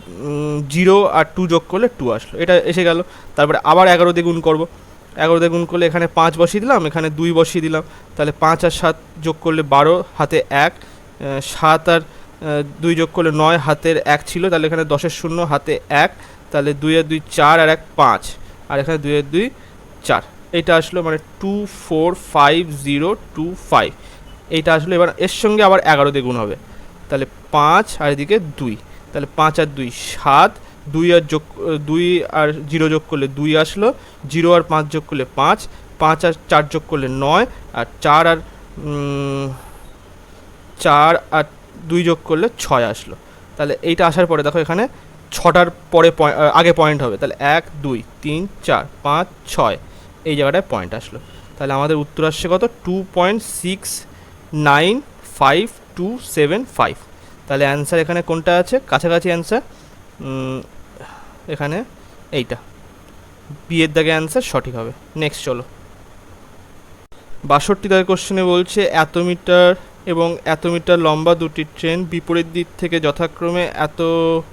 0 আর 2 যোগ করলে 2 আসলো, এটা এসে গেল। তারপরে আবার 11 দিয়ে গুণ করব, 11 দিয়ে গুণ করলে এখানে 5 বসিয়ে দিলাম, এখানে 2 বসিয়ে দিলাম, তাহলে 5 আর 7 যোগ করলে 12, হাতে 1, 7 আর 2 যোগ করলে 9, হাতের 1 ছিল, তাহলে এখানে 10-এর 0, হাতে 1, তাহলে 2 আর 2 4 আর 1 5, আর এখানে 2 আর 2 4, এইটা আসলো, মানে 245025 এইটা আসলো। এবার এর সঙ্গে আবার 11 দিয়ে গুণ হবে, তাহলে 5 আর এদিকে 2, তাহলে 5 আর 2 7, 2 আর 0 যোগ করলে 2 আসলো, 0 আর 5 যোগ করলে 5, 5 আর 4 যোগ করলে 9, আর 4 আর 2 যোগ করলে 6 আসলো। তাহলে এইটা আসার পরে দেখো এখানে 6টার পরে আগে পয়েন্ট হবে, তাহলে 1 2 3 4 5 6 এই জায়গাটায় পয়েন্ট আসলো। তাহলে আমাদের উত্তর আসছে কত, 2.695275। তাহলে অ্যান্সার এখানে কোনটা আছে, কাছাকাছি অ্যান্সার এখানে এইটা, বিয়ের দাগে অ্যান্সার সঠিক হবে। নেক্সট চলো, 62 দাগের কোশ্চেনে বলছে এত মিটার এবং এত মিটার লম্বা দুটি ট্রেন বিপরীত দিক থেকে যথাক্রমে এত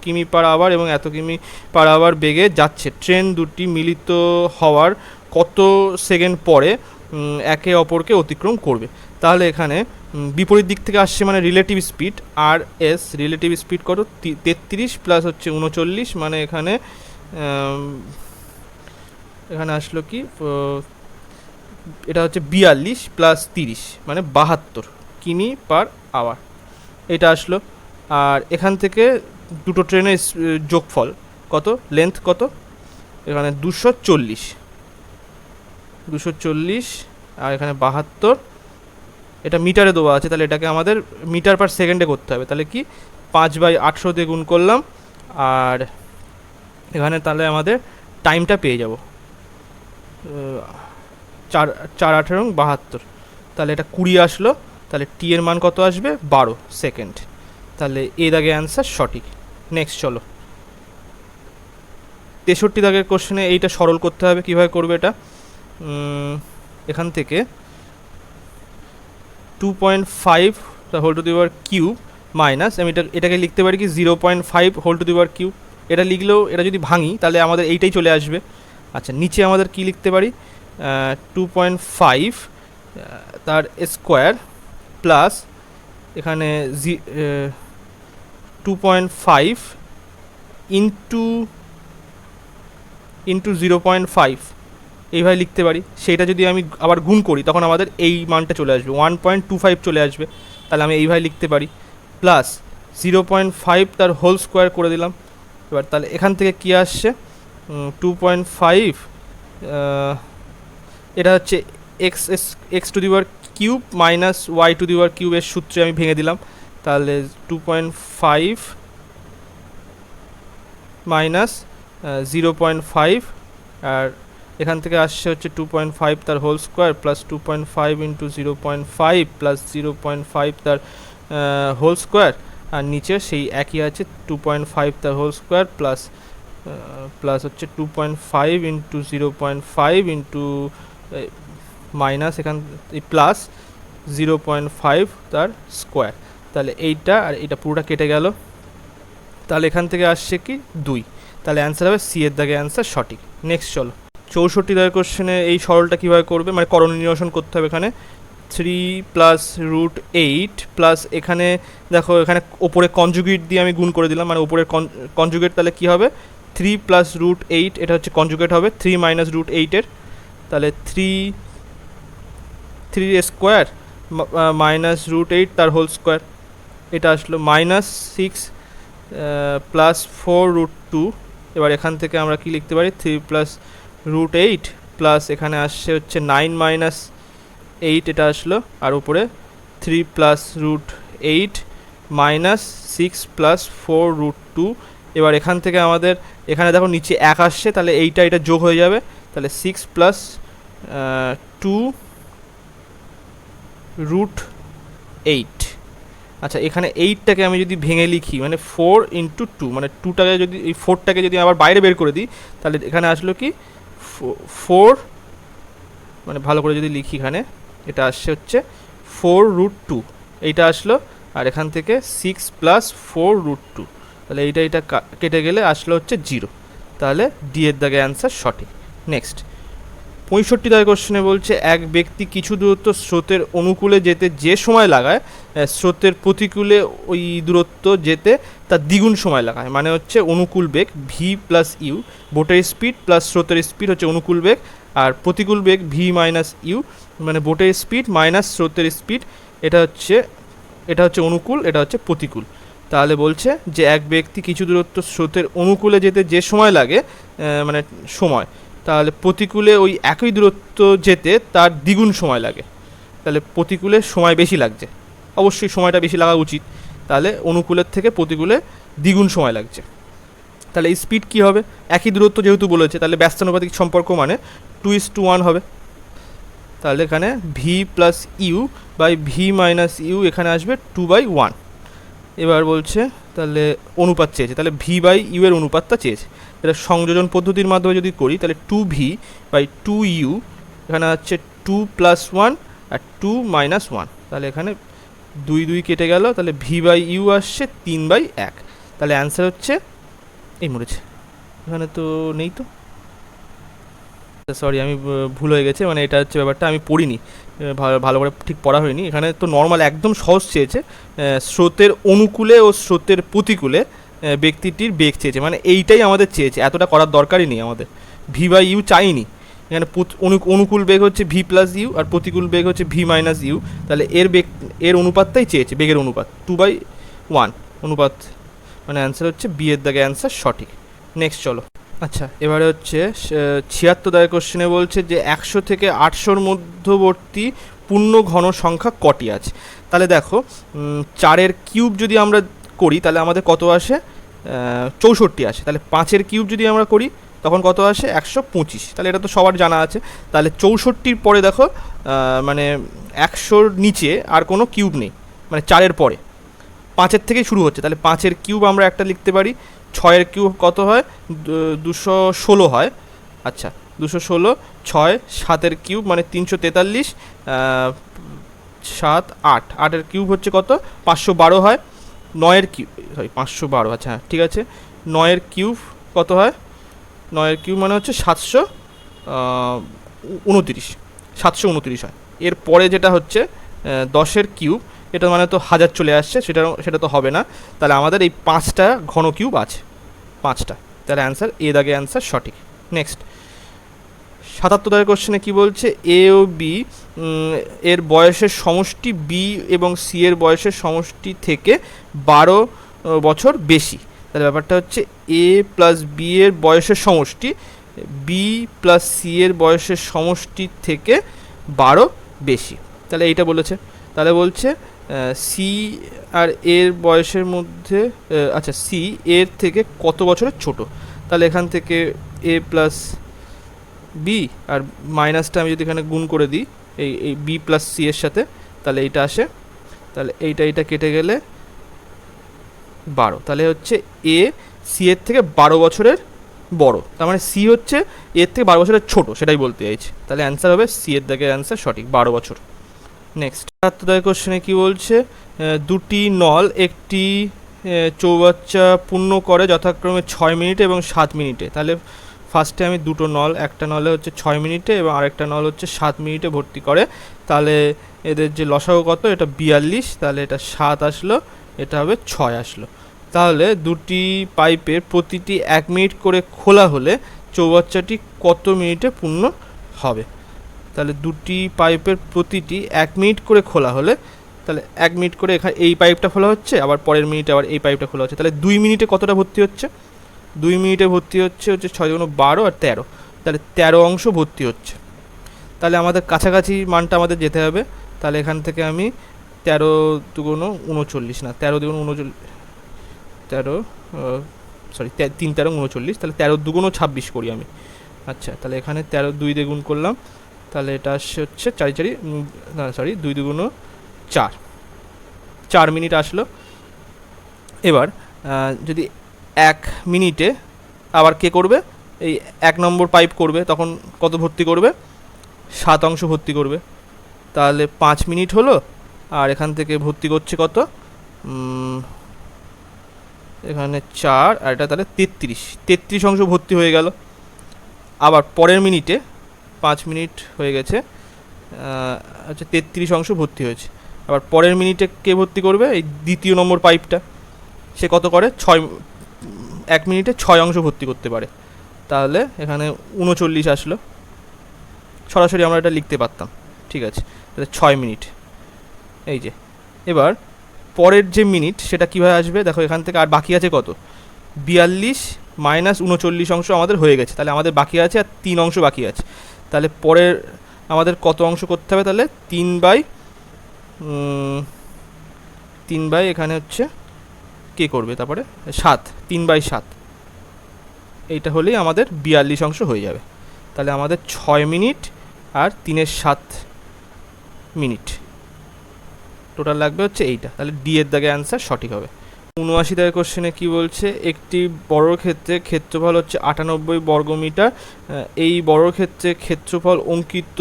কিমি পার আওয়ার এবং এত কিমি পার আওয়ার বেগে যাচ্ছে। ট্রেন দুটি মিলিত হওয়ার কত সেকেন্ড পরে একে অপরকে অতিক্রম করবে। তাহলে এখানে বিপরীত দিক থেকে আসছে মানে রিলেটিভ স্পিড, আর এস রিলেটিভ স্পিড কত, 33 প্লাস হচ্ছে 39, মানে এখানে আসলো কি, এটা হচ্ছে 42 প্লাস 30 মানে 72 কিমি পার আওয়ার, এটা আসলো। আর এখান থেকে দুটো ট্রেনের যোগফল কত, লেন্থ কত, এখানে 240 আর এখানে 72, এটা মিটারে দেওয়া আছে, তাহলে এটাকে আমাদের মিটার পার সেকেন্ডে করতে হবে। তাহলে কি 5/800 দিয়ে গুণ করলাম, আর এখানে তাহলে আমাদের টাইমটা পেয়ে যাব 4/8 72, তাহলে এটা 20 আসলো। তাহলে টি এর মান কত আসবে, 12 সেকেন্ড। তাহলে এর আগে অ্যান্সার সঠিক। নেক্সট চলো, 63 দাগের কোশ্চেনে এইটা সরল করতে হবে। কীভাবে করবে এটা, এখান থেকে 2.5 whole to the power cube minus, আমি এটাকে লিখতে পারি কি 0.5 whole to the power cube. এটা লিখলেও এটা যদি ভাঙি তাহলে আমাদের এইটাই চলে আসবে। আচ্ছা, নিচে আমাদের কি লিখতে পারি, 2.5 তার স্কোয়ার প্লাস এখানে 2.5 ইন্টু 0.5 এইভাবে লিখতে পারি। সেইটা যদি আমি আবার গুণ করি তখন আমাদের এই মানটা চলে আসবে, 1.25 চলে আসবে। তাহলে আমি এইভাবে লিখতে পারি, প্লাস 0.5 তার হোল স্কোয়ার করে দিলাম। এবার তাহলে এখান থেকে কী আসছে, 2.5 এটা হচ্ছে X to the power cube minus Y to the power কিউবের সূত্রে আমি ভেঙে দিলাম। তাহলে 2.5 মাইনাস 0.5, আর এখান থেকে আসছে হচ্ছে 2.5 তার whole square plus 2.5 into 0.5 plus 0.5 তার হোল স্কোয়ার, আর নিচে সেই একই আছে 2.5 তার হোল স্কোয়ার প্লাস প্লাস হচ্ছে 2.5 ইন্টু 0.5 ইন্টু মাইনাস এখান প্লাস 0.5 তার স্কোয়ার। তাহলে এইটা আর এইটা পুরোটা কেটে গেল। তাহলে এখান থেকে আসছে কি 2। তাহলে অ্যান্সার হবে সি এর দাগে অ্যান্সার সঠিক। নেক্সট চলো, 64 দাগের কোশ্চেনে এই সরলটা কীভাবে করবে, মানে করণীয় নিরসন করতে হবে। এখানে 3 প্লাস রুট 8 প্লাস এখানে দেখো এখানে ওপরে কনজুগেট দিয়ে আমি গুণ করে দিলাম, মানে ওপরের কনজুগেট, তাহলে কী হবে 3 প্লাস রুট 8, এটা হচ্ছে কনজুগেট হবে 3 মাইনাস রুট 8-এর। তাহলে 3 স্কোয়ার মাইনাস রুট 8 তার হোল স্কোয়ার, এটা আসলো মাইনাস 6 প্লাস 4 রুট 2। এবার এখান থেকে আমরা কি লিখতে পারি, 3 প্লাস রুট 8 প্লাস এখানে আসছে হচ্ছে 9 মাইনাস 8, এটা আসলো, আর উপরে 3 plus root 8 minus 6 plus 4 root 2। এবার এখান থেকে আমাদের এখানে দেখো নিচে 1 আসছে, তাহলে এটা যোগ হয়ে যাবে। তাহলে 6 প্লাস 2 রুট 8। আচ্ছা, এখানে 8টাকে আমি যদি ভেঙে লিখি, মানে 4 ইন্টু 2, মানে 2টাকে যদি এই 4টাকে যদি আবার বাইরে বের করে দিই, তাহলে এখানে আসলো কি 4, মানে ভালো করে যদি লিখি এখানে এটা আসছে হচ্ছে 4 রুট 2, এইটা আসলো, আর এখান থেকে 6 প্লাস 4 রুট 2, তাহলে এইটা কেটে গেলে আসলো হচ্ছে 0। তাহলে ডি এর দাগে অ্যান্সার সঠিক। নেক্সট 65 দাগের কোশ্চেনে বলছে, এক ব্যক্তি কিছু দূরত্ব স্রোতের অনুকূলে যেতে যে সময় লাগায়, স্রোতের প্রতিকূলে ওই দূরত্ব যেতে তার দ্বিগুণ সময় লাগায়। মানে হচ্ছে অনুকূল বেগ ভি প্লাস ইউ, বোটের স্পিড প্লাস স্রোতের স্পিড হচ্ছে অনুকূল বেগ, আর প্রতিকূল বেগ ভি মাইনাস ইউ, মানে বোটের স্পিড মাইনাস স্রোতের স্পিড, এটা হচ্ছে অনুকূল, এটা হচ্ছে প্রতিকূল। তাহলে বলছে যে এক ব্যক্তি কিছু দূরত্ব স্রোতের অনুকূলে যেতে যে সময় লাগে, মানে সময়, তাহলে প্রতিকূলে ওই একই দূরত্ব যেতে তার দ্বিগুণ সময় লাগে। তাহলে প্রতিকূলে সময় বেশি লাগছে, অবশ্যই সময়টা বেশি লাগা উচিত। তাহলে অনুকূলের থেকে প্রতিকূলে দ্বিগুণ সময় লাগছে। তাহলে এই স্পিড কী হবে, একই দূরত্ব যেহেতু বলেছে, তাহলে ব্যস্তানুপাতিক সম্পর্ক মানে 2:1 হবে। তাহলে এখানে V plus U by V minus U এখানে আসবে 2/1। এবার বলছে তাহলে অনুপাত চেয়েছে, তাহলে ভি বাই ইউ এর অনুপাতটা চেয়েছে। এটা সংযোজন পদ্ধতির মাধ্যমে যদি করি তাহলে 2v বাই 2u, এখানে হচ্ছে 2 প্লাস 1 আর 2 মাইনাস 1, তাহলে এখানে 2 কেটে গেল, তাহলে ভি বাই ইউ আসছে 3/1। তাহলে অ্যান্সার হচ্ছে এই মরেছে, এখানে তো নেই, তো সরি আমি ভুল হয়ে গেছে, মানে এটা হচ্ছে ব্যাপারটা আমি পড়িনি ভালো করে, ঠিক পড়া হয়নি। এখানে তো নর্মাল একদম সহজ চেয়েছে, স্রোতের অনুকূলে ও স্রোতের প্রতিকূলে ব্যক্তিটির বেগ চেয়েছে, মানে এইটাই আমাদের চেয়েছে, এতটা করার দরকারই নেই আমাদের, ভি বাই ইউ চাইনি। এখানে অনুকূল বেগ হচ্ছে ভি প্লাস ইউ আর প্রতিকূল বেগ হচ্ছে ভি মাইনাস ইউ, তাহলে এর অনুপাতটাই চেয়েছে, বেগের অনুপাত 2/1 অনুপাত, মানে অ্যান্সার হচ্ছে বি এর দাগে অ্যান্সার সঠিক। নেক্সট চলো, আচ্ছা এবারে হচ্ছে 76 দাগের কোশ্চেনে বলছে যে 100 থেকে 800-র মধ্যবর্তী পূর্ণ ঘন সংখ্যা কটি আছে। তাহলে দেখো 4-এর কিউব যদি আমরা করি তাহলে আমাদের কত আসে, 64 আসে। তাহলে 5-এর কিউব যদি আমরা করি তখন কত আসে, 125। তাহলে এটা তো সবার জানা আছে। তাহলে 64-র পরে দেখো মানে 100-র নিচে আর কোনো কিউব নেই, মানে 4-এর পরে 5-এর থেকেই শুরু হচ্ছে। তাহলে 5-এর কিউব আমরা একটা লিখতে পারি, ছয়ের কিউব কত হয়? 216 হয়। আচ্ছা, 216, 6, 7-এর কিউব মানে 343, 7, 8, 8-এর কিউব হচ্ছে কত? 512 হয়। 9-এর কিউব, সরি 512, আচ্ছা হ্যাঁ ঠিক আছে। 9-এর কিউব কত হয়? 9-এর কিউব মানে হচ্ছে 729, 729 হয়। এর পরে যেটা হচ্ছে 10-এর কিউব, এটা মানে তো 1000 চলে আসছে, সেটা তো হবে না। তাহলে আমাদের এই 5টা ঘন কিউব আছে, 5টা। তাহলে অ্যান্সার এ দাগে অ্যান্সার সঠিক। নেক্সট 77 কোশ্চেনে কি বলছে? এ ও বি এর বয়সের সমষ্টি বি এবং সি এর বয়সের সমষ্টি থেকে 12 বছর বেশি। তাহলে ব্যাপারটা হচ্ছে এ প্লাস বি এর বয়সের সমষ্টি বি প্লাস সি এর বয়সের সমষ্টি থেকে 12 বেশি। তাহলে এইটা বলেছে। তাহলে বলছে সি আর এর বয়সের মধ্যে, আচ্ছা সি এর থেকে কত বছরের ছোট। তাহলে এখান থেকে এ প্লাস বি আর মাইনাসটা আমি যদি এখানে গুণ করে দিই এই বি প্লাস সি এর সাথে, তাহলে এইটা আসে। তাহলে এইটা কেটে গেলে 12। তাহলে হচ্ছে এ সি এর থেকে 12 বছরের বড়, তার মানে সি হচ্ছে এর থেকে 12 বছরের ছোট, সেটাই বলতে চাইছি। তাহলে অ্যান্সার হবে সি এর দাগের অ্যান্সার সঠিক, 12 বছর। নেক্সট 77 কোশ্চেনে কি বলছে? দুটি নল একটি চৌবাচ্চা পূর্ণ করে যথাক্রমে 6 মিনিটে এবং 7 মিনিটে। তাহলে ফার্স্টে আমি দুটো নল, একটা নলে হচ্ছে 6 মিনিটে এবং আরেকটা নল হচ্ছে 7 মিনিটে ভর্তি করে। তাহলে এদের যে লসাগু কত? এটা 42, তাহলে এটা 7 আসলো, এটা হবে 6 আসলো। তাহলে দুটি পাইপের প্রতিটি 1 মিনিট করে খোলা হলে চৌবাচ্চাটি কত মিনিটে পূর্ণ হবে? তাহলে দুটি পাইপের প্রতিটি 1 মিনিট করে খোলা হলে, তাহলে 1 মিনিট করে এখানে এই পাইপটা খোলা হচ্ছে, আবার পরের মিনিটে আবার এই পাইপটা খোলা হচ্ছে। তাহলে 2 মিনিটে কতটা ভর্তি হচ্ছে? 2 মিনিটে ভর্তি হচ্ছে 6 × 12 আর 13, তাহলে 13 অংশ ভর্তি হচ্ছে। তাহলে আমাদের কাছাকাছি মানটা আমাদের যেতে হবে। তাহলে এখান থেকে আমি 13 × 39, না 13 × 39, 13 সরি 3 13 39, তাহলে 13 × 2 = 26 করি আমি। আচ্ছা, তাহলে এখানে 13 2 দিয়ে গুণ করলাম, তাহলে এটা আসছে হচ্ছে 4 4, না সরি 2 2 4, 4 মিনিট আসলো। এবার যদি 1 মিনিটে আবার কে করবে? এই 1 নম্বর পাইপ করবে, তখন কত ভর্তি করবে? 7 অংশ ভর্তি করবে। তাহলে 5 মিনিট হলো, আর এখান থেকে ভর্তি করছে কত? এখানে 4 আর এটা তাহলে 33 অংশ ভর্তি হয়ে গেল। আবার পরের মিনিটে 5 মিনিট হয়ে গেছে, আচ্ছা 33 অংশ ভর্তি হয়েছে। আবার পরের মিনিটে কে ভর্তি করবে? এই দ্বিতীয় নম্বর পাইপটা। সে কত করে? 1 মিনিটে 6 অংশ ভর্তি করতে পারে। তাহলে এখানে 39 আসলো। সরাসরি আমরা এটা লিখতে পারতাম, ঠিক আছে। তাহলে 6 মিনিট। এই যে এবার পরের যে মিনিট সেটা কীভাবে আসবে? দেখো এখান থেকে আর বাকি আছে কত? 42 - 39 অংশ আমাদের হয়ে গেছে। তাহলে আমাদের বাকি আছে আর 3 অংশ বাকি আছে। তাহলে পরের আমাদের কত অংশ করতে হবে? তাহলে 3/, এখানে হচ্ছে কে করবে? তারপরে 7, 3/7, এইটা হলেই আমাদের 42 অংশ হয়ে যাবে। তাহলে আমাদের 6 মিনিট আর 3 × 7 মিনিট টোটাল লাগবে হচ্ছে এইটা। তাহলে ডি এর দাগে অ্যান্সার সঠিক হবে। 79 কোশ্চেনে কি বলছে? একটি বর্গক্ষেত্রে ক্ষেত্রফল হচ্ছে 98 বর্গমিটার। এই বর্গক্ষেত্রে ক্ষেত্রফল অঙ্কিত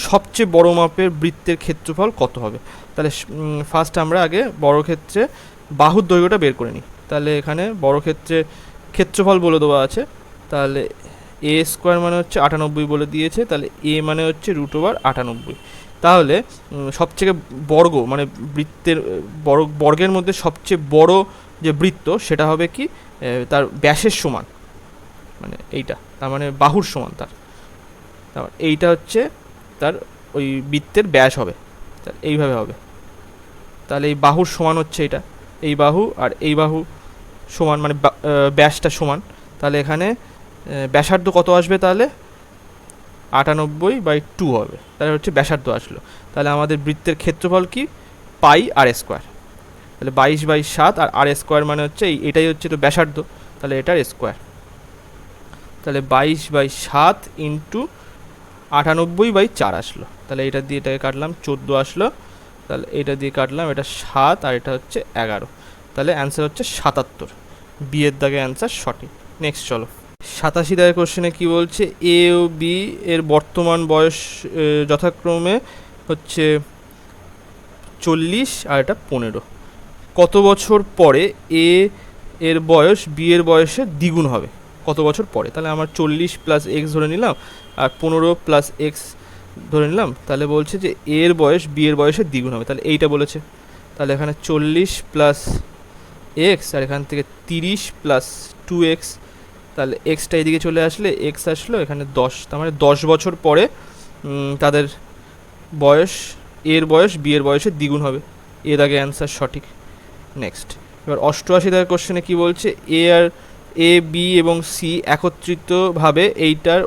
সবচেয়ে বড় মাপের বৃত্তের ক্ষেত্রফল কত হবে? তাহলে ফার্স্ট আমরা আগে বর্গক্ষেত্রে বাহুর দৈর্ঘ্যটা বের করে নিই। তাহলে এখানে বর্গক্ষেত্রে ক্ষেত্রফল বলে দেওয়া আছে। তাহলে এ স্কোয়ার মানে হচ্ছে 98 বলে দিয়েছে, তাহলে এ মানে হচ্ছে √98। তাহলে সবচেয়ে বর্গ মানে বৃত্তের বর্গের মধ্যে সবচেয়ে বড় যে বৃত্ত সেটা হবে কি? তার ব্যাসের সমান, মানে এইটা, তার মানে বাহুর সমান তার এইটা হচ্ছে তার ওই বৃত্তের ব্যাস হবে। এইভাবে হবে। তাহলে এই বাহুর সমান হচ্ছে এটা, এই বাহু আর এই বাহু সমান, মানে ব্যাসটা সমান। তাহলে এখানে ব্যাসার্ধ কত আসবে? তাহলে 98/2 হবে। তাহলে হচ্ছে ব্যাসার্ধ আসলো। তাহলে আমাদের বৃত্তের ক্ষেত্রফল কি? πr²। তাহলে 22/7 আর r² মানে হচ্ছে এটাই হচ্ছে তো ব্যাসার্ধ, তাহলে এটার স্কোয়ার। তাহলে 22/7 × 98/4 আসলো। তাহলে এটা দিয়ে এটাকে কাটলাম, 14 আসলো। তাহলে এটা দিয়ে কাটলাম, এটা 7 আর এটা হচ্ছে 11। তাহলে অ্যান্সার হচ্ছে 77। বি এর দাগে অ্যান্সার সঠিক। নেক্সট চলো 87 দাগের কোশ্চেনে কি বলছে, এ ও বি এর বর্তমান বয়স যথাক্রমে হচ্ছে 40 আর এটা 15। কত বছর পরে এ এর বয়স বি এর বয়সের দ্বিগুণ হবে? কত বছর পরে? তাহলে আমার 40 প্লাস এক্স ধরে নিলাম আর 15 প্লাস এক্স ধরে নিলাম, তাহলে বলছে যে এর বয়স বি এর বয়সের দ্বিগুণ হবে, তাহলে এইটা বলেছে। তাহলে এখানে 40 প্লাস এক্স আর এখান থেকে 30 প্লাস 2x, তাহলে এক্সটা এদিকে চলে আসলে এক্স আসলো এখানে 10, তার মানে 10 বছর পরে তাদের বয়স এর বয়স বি এর বয়সের দ্বিগুণ হবে। এর আগে অ্যান্সার সঠিক। নেক্সট এবার 88 দাগের কোশ্চেনে কি বলছে, এ আর এ বি এবং সি একত্রিতভাবে এইটার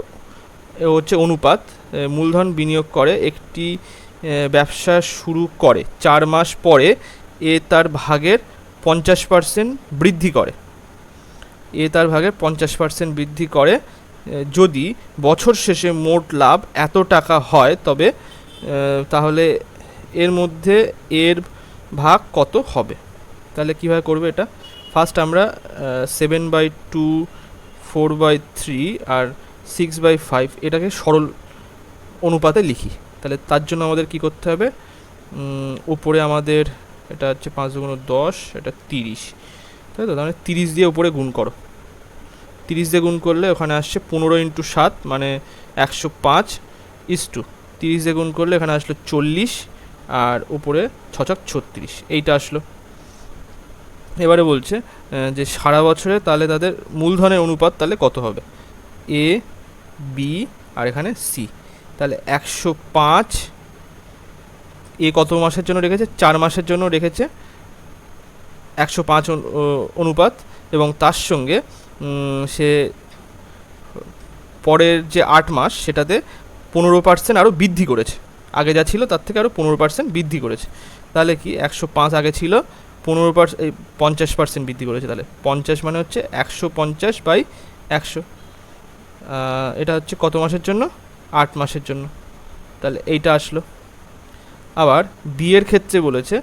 হচ্ছে অনুপাত মূলধন বিনিয়োগ করে একটি ব্যবসা শুরু করে 4 মাস পরে এ তার ভাগের 50% বৃদ্ধি করে। এ তার ভাগের 50% বৃদ্ধি করে যদি বছর শেষে মোট লাভ এত টাকা হয়, তবে তাহলে এর মধ্যে এর ভাগ কত হবে? তাহলে কীভাবে করবে এটা? ফার্স্ট আমরা 7/2, 4/3 আর 6/5 এটাকে সরল অনুপাতে লিখি। তাহলে তার জন্য আমাদের কি করতে হবে, উপরে আমাদের এটা হচ্ছে 5 × 10, এটা 30, তাই তো? তাহলে 30 দিয়ে উপরে গুণ করো, 30 দিয়ে গুণ করলে ওখানে আসছে 15 × 7 মানে 105 ইস্টু 30 দিয়ে গুণ করলে এখানে আসলো 40 আর উপরে 6 × 36, এইটা আসলো। এবারে বলছে যে সারা বছরে তাহলে তাদের মূলধনের অনুপাত তাহলে কত হবে? এ বি আর এখানে সি, তাহলে 105 এ কত মাসের জন্য রেখেছে? 4 মাসের জন্য রেখেছে 105 অনুপাত, এবং তার সঙ্গে সে পরের যে 8 মাস সেটাতে 15% আরও বৃদ্ধি করেছে, আগে যা ছিল তার থেকে আরও 15% বৃদ্ধি করেছে। তাহলে কি 105 আগে ছিল, 50% বৃদ্ধি করেছে, তাহলে 50 মানে হচ্ছে 150/100। এটা হচ্ছে কত মাসের জন্য? 8 মাসের জন্য, তাহলে এইটা আসলো। আবার বিয়ের ক্ষেত্রে বলেছে,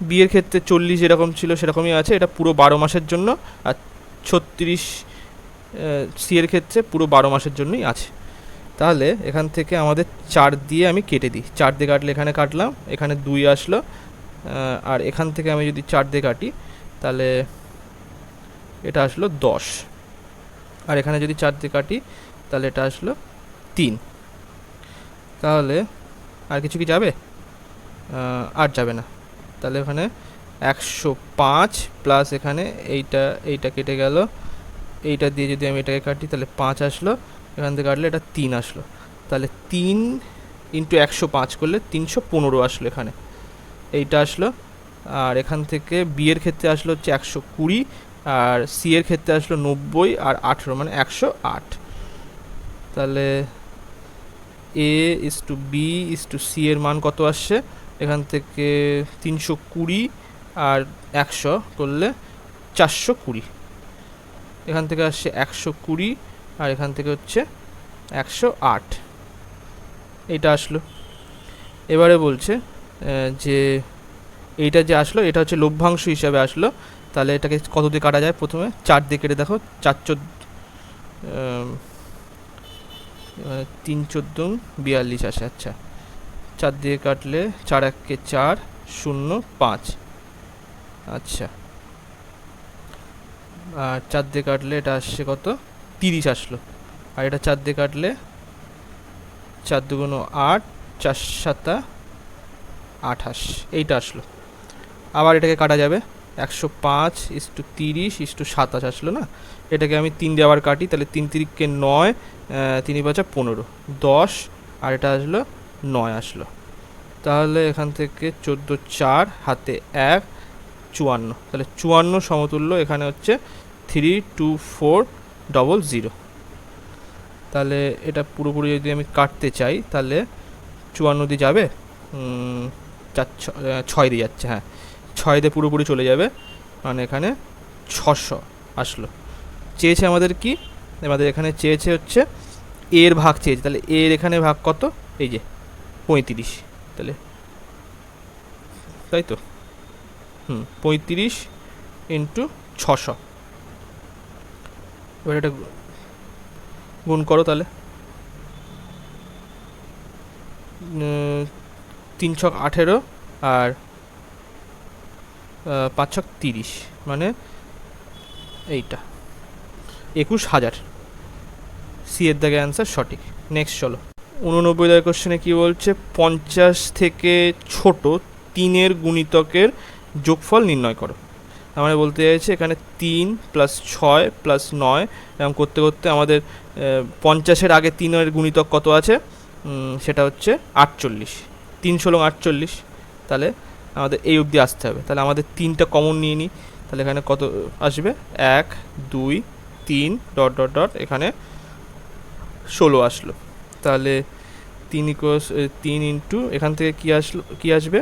বিয়ের ক্ষেত্রে 40 যেরকম ছিল সেরকমই আছে, এটা পুরো 12 মাসের জন্য, আর 36 সি এর ক্ষেত্রে পুরো 12 মাসের জন্যই আছে। তাহলে এখান থেকে আমাদের 4 দিয়ে আমি কেটে দিই, 4 দিয়ে কাটলে এখানে কাটলাম, এখানে 2 আসলো, আর এখান থেকে আমি যদি 4 দিয়ে কাটি তাহলে এটা আসলো 10, আর এখানে যদি 4 দিয়ে কাটি তাহলে এটা আসলো 3। তাহলে আর কিছু কি যাবে? আর যাবে না। তাহলে ওখানে 105 প্লাস এখানে এইটা কেটে গেল, এইটা দিয়ে যদি আমি এটাকে কাটি তাহলে 5 আসলো, এখান থেকে কাটলে এটা 3 আসলো, তাহলে 3 × 105 করলে 315 আসলো, এখানে এইটা আসলো। আর এখান থেকে বি এর ক্ষেত্রে আসলো হচ্ছে 120, আর সি এর ক্ষেত্রে আসলো 90 আর 18 মানে 108। তাহলে A is to B is to C এর মান কত আসছে? এখান থেকে 320 আর 100 করলে 420, এখান থেকে আসছে 120 আর এখান থেকে হচ্ছে 108, এইটা আসলো। এবারে বলছে যে এইটা যে আসলো এটা হচ্ছে লভ্যাংশ হিসাবে আসলো, তাহলে এটাকে কত দিয়ে কাটা যায়? প্রথমে 4 দিয়ে কেটে দেখো, 3 × 14 42 আসে। আচ্ছা, 4 দিয়ে কাটলে 4 × 1 = 4, 0 5, আচ্ছা, আর 4 দিয়ে কাটলে এটা আসছে কত? 30 আসলো, আর এটা 4 দিয়ে কাটলে 4 × 2 = 8, 4 × 7 = 28, এইটা আসলো। আবার এটাকে কাটা যাবে, 105 ইস টু 30 ইস টু 27 আসলো না, এটাকে আমি 3 দিয়ে আবার কাটি, তাহলে 3 × 3 = 9, 3 × 5 = 15, 10, আর এটা আসলো 9 আসলো। তাহলে এখান থেকে 14, 4 হাতে 1, 54, তাহলে 54 সমতুল্য এখানে হচ্ছে 32400। তাহলে এটা পুরোপুরি যদি আমি কাটতে চাই তাহলে 54 দিয়ে যাবে, 6 দিয়ে যাচ্ছে, হ্যাঁ 6 দিয়ে পুরোপুরি চলে যাবে, মানে এখানে 600 আসলো। চেয়েছে আমাদের কি? আমাদের এখানে চেয়েছে হচ্ছে এর ভাগ চেয়েছে, তাহলে এর এখানে ভাগ কত? এই যে 35, তাহলে তাই তো 35 ইন্টু 600। এবার এটা গুণ করো তাহলে, 3 ছক 18 আর 5 ছক 30, মানে এইটা 21,000। সি এর দাগে অ্যান্সার সঠিক। নেক্সট চলো, 89 দাগের কোশ্চেনে কী বলছে, 50 থেকে ছোট 3-এর গুণিতকের যোগফল নির্ণয় করো। আমরা বলতে চাইছি এখানে 3 + 6 + 9 এরকম করতে করতে আমাদের 50-এর আগে 3-এর গুণিতক কত আছে, সেটা হচ্ছে 48। 3 × 48, তাহলে আমাদের এই অবধি আসতে হবে। তাহলে আমাদের 3টা কমন নিয়ে নিই, তাহলে এখানে কত আসবে, 1 2 3 ... এখানে 16 আসলো। তাহলে 3 ইন্টু এখান থেকে কী আসবে,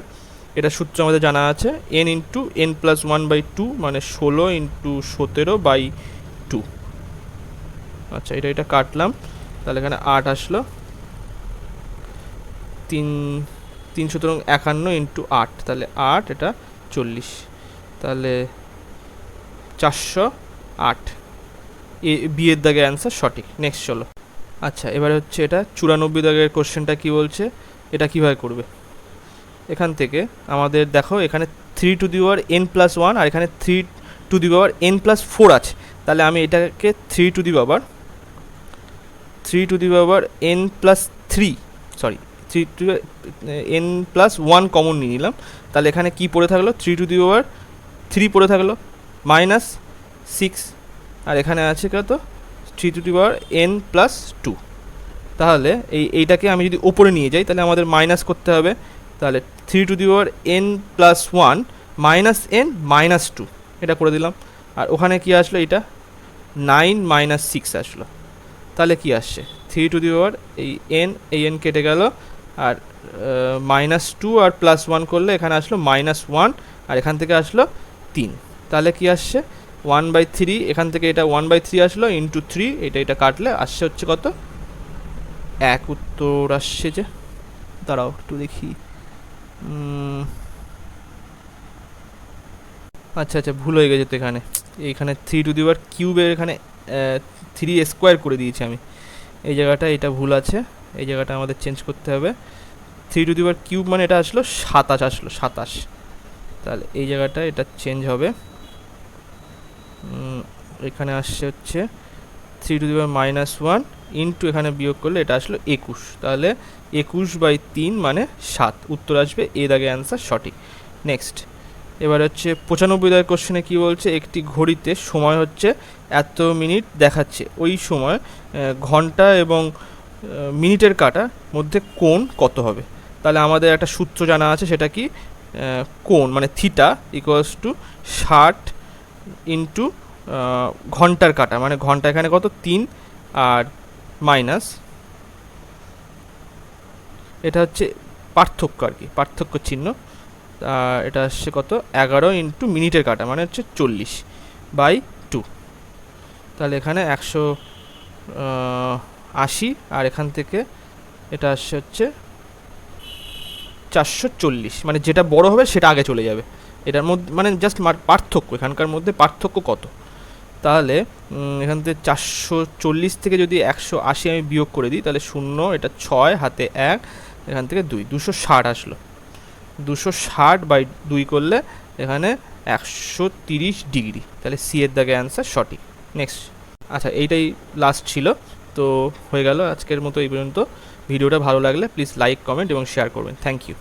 এটা সূত্র আমাদের জানা আছে, n ইন্টু n + 1/2, মানে 16 ইন্টু 17/2। আচ্ছা, এটা কাটলাম, তাহলে এখানে 8 আসলো। 3 সুতরাং 51 ইন্টু 8, তাহলে 8, এটা 40, তাহলে 408। বি এর দাগে অ্যান্সার সঠিক। নেক্সট চলো। আচ্ছা, এবারে হচ্ছে এটা 94 দাগের কোশ্চেনটা কি বলছে, এটা কিভাবে করবে। এখান থেকে আমাদের দেখো এখানে 3 n + 1 আর এখানে 3 n + 4 আছে। তাহলে আমি এটাকে 3 n + 3 সরি 3 n + 1 কমন নিয়ে নিলাম। তাহলে এখানে কি পড়ে থাকলো, 3 পড়ে থাকলো, -6, আর এখানে আছে কত, 3n + 2। তাহলে এইটাকে আমি যদি ওপরে নিয়ে যাই, তাহলে আমাদের মাইনাস করতে হবে। তাহলে 3n + 1 -n - 2, এটা করে দিলাম। আর ওখানে কি আসলো, এটা 9 - 6 আসলো। তাহলে কি আসছে, 3 এই n কেটে গেল, আর -2 আর +1 করলে এখানে আসলো -1, আর এখান থেকে আসলো 3। তাহলে কি আসছে, 1/3, এখান থেকে এটা 1/3 আসলো, ইন্টু 3, এটা কাটলে আসছে হচ্ছে কত, 1 উত্তর আসছে যে, দাঁড়াও একটু দেখি। আচ্ছা, ভুল হয়ে গেছে তো, এখানে 3³ এখানে 3² করে দিয়েছি আমি, এই জায়গাটা, এটা ভুল আছে, এই জায়গাটা আমাদের চেঞ্জ করতে হবে। 3³ মানে এটা আসলো 27 আসলো, 27। তাহলে এই জায়গাটা এটা চেঞ্জ হবে, এখানে আসছে হচ্ছে 3 - 1 ইন্টু এখানে বিয়োগ করলে এটা আসলো 21। তাহলে 21/3 মানে 7, উত্তর আসবে এ দাগে অ্যান্সার সঠিক। নেক্সট, এবার হচ্ছে 95 দাগের কোশ্চেনে কী বলছে, একটি ঘড়িতে সময় হচ্ছে এত মিনিট দেখাচ্ছে, ওই সময় ঘন্টা এবং মিনিটের কাটার মধ্যে কোণ কত হবে। তাহলে আমাদের একটা সূত্র জানা আছে, সেটা কি, কোণ মানে থিটা = 60 ইন্টু ঘন্টার কাটা, মানে ঘন্টা এখানে কত, 3, আর মাইনাস, এটা হচ্ছে পার্থক্য আর কি, পার্থক্য চিহ্ন। এটা আসছে কত, 11 ইন্টু মিনিটের কাটা, মানে হচ্ছে 40/2। তাহলে এখানে 180, আর এখান থেকে এটা আসছে হচ্ছে 440, মানে যেটা বড় হবে সেটা আগে চলে যাবে। এটার মধ্যে মানে জাস্ট পার্থক্য, এখানকার মধ্যে পার্থক্য কত। তাহলে এখান থেকে 440 থেকে যদি 180 আমি বিয়োগ করে দিই, তাহলে 0, এটা 6, হাতে 1, এখান থেকে 2, 260 আসলো। 260/2 করলে এখানে 130 ডিগ্রি। তাহলে সি এর দাগে অ্যান্সার সঠিক। নেক্সট, আচ্ছা এইটাই লাস্ট ছিল, তো হয়ে গেল আজকের মতো এই পর্যন্ত। ভিডিওটা ভালো লাগলে প্লিজ লাইক, কমেন্ট এবং শেয়ার করবেন। Thank you.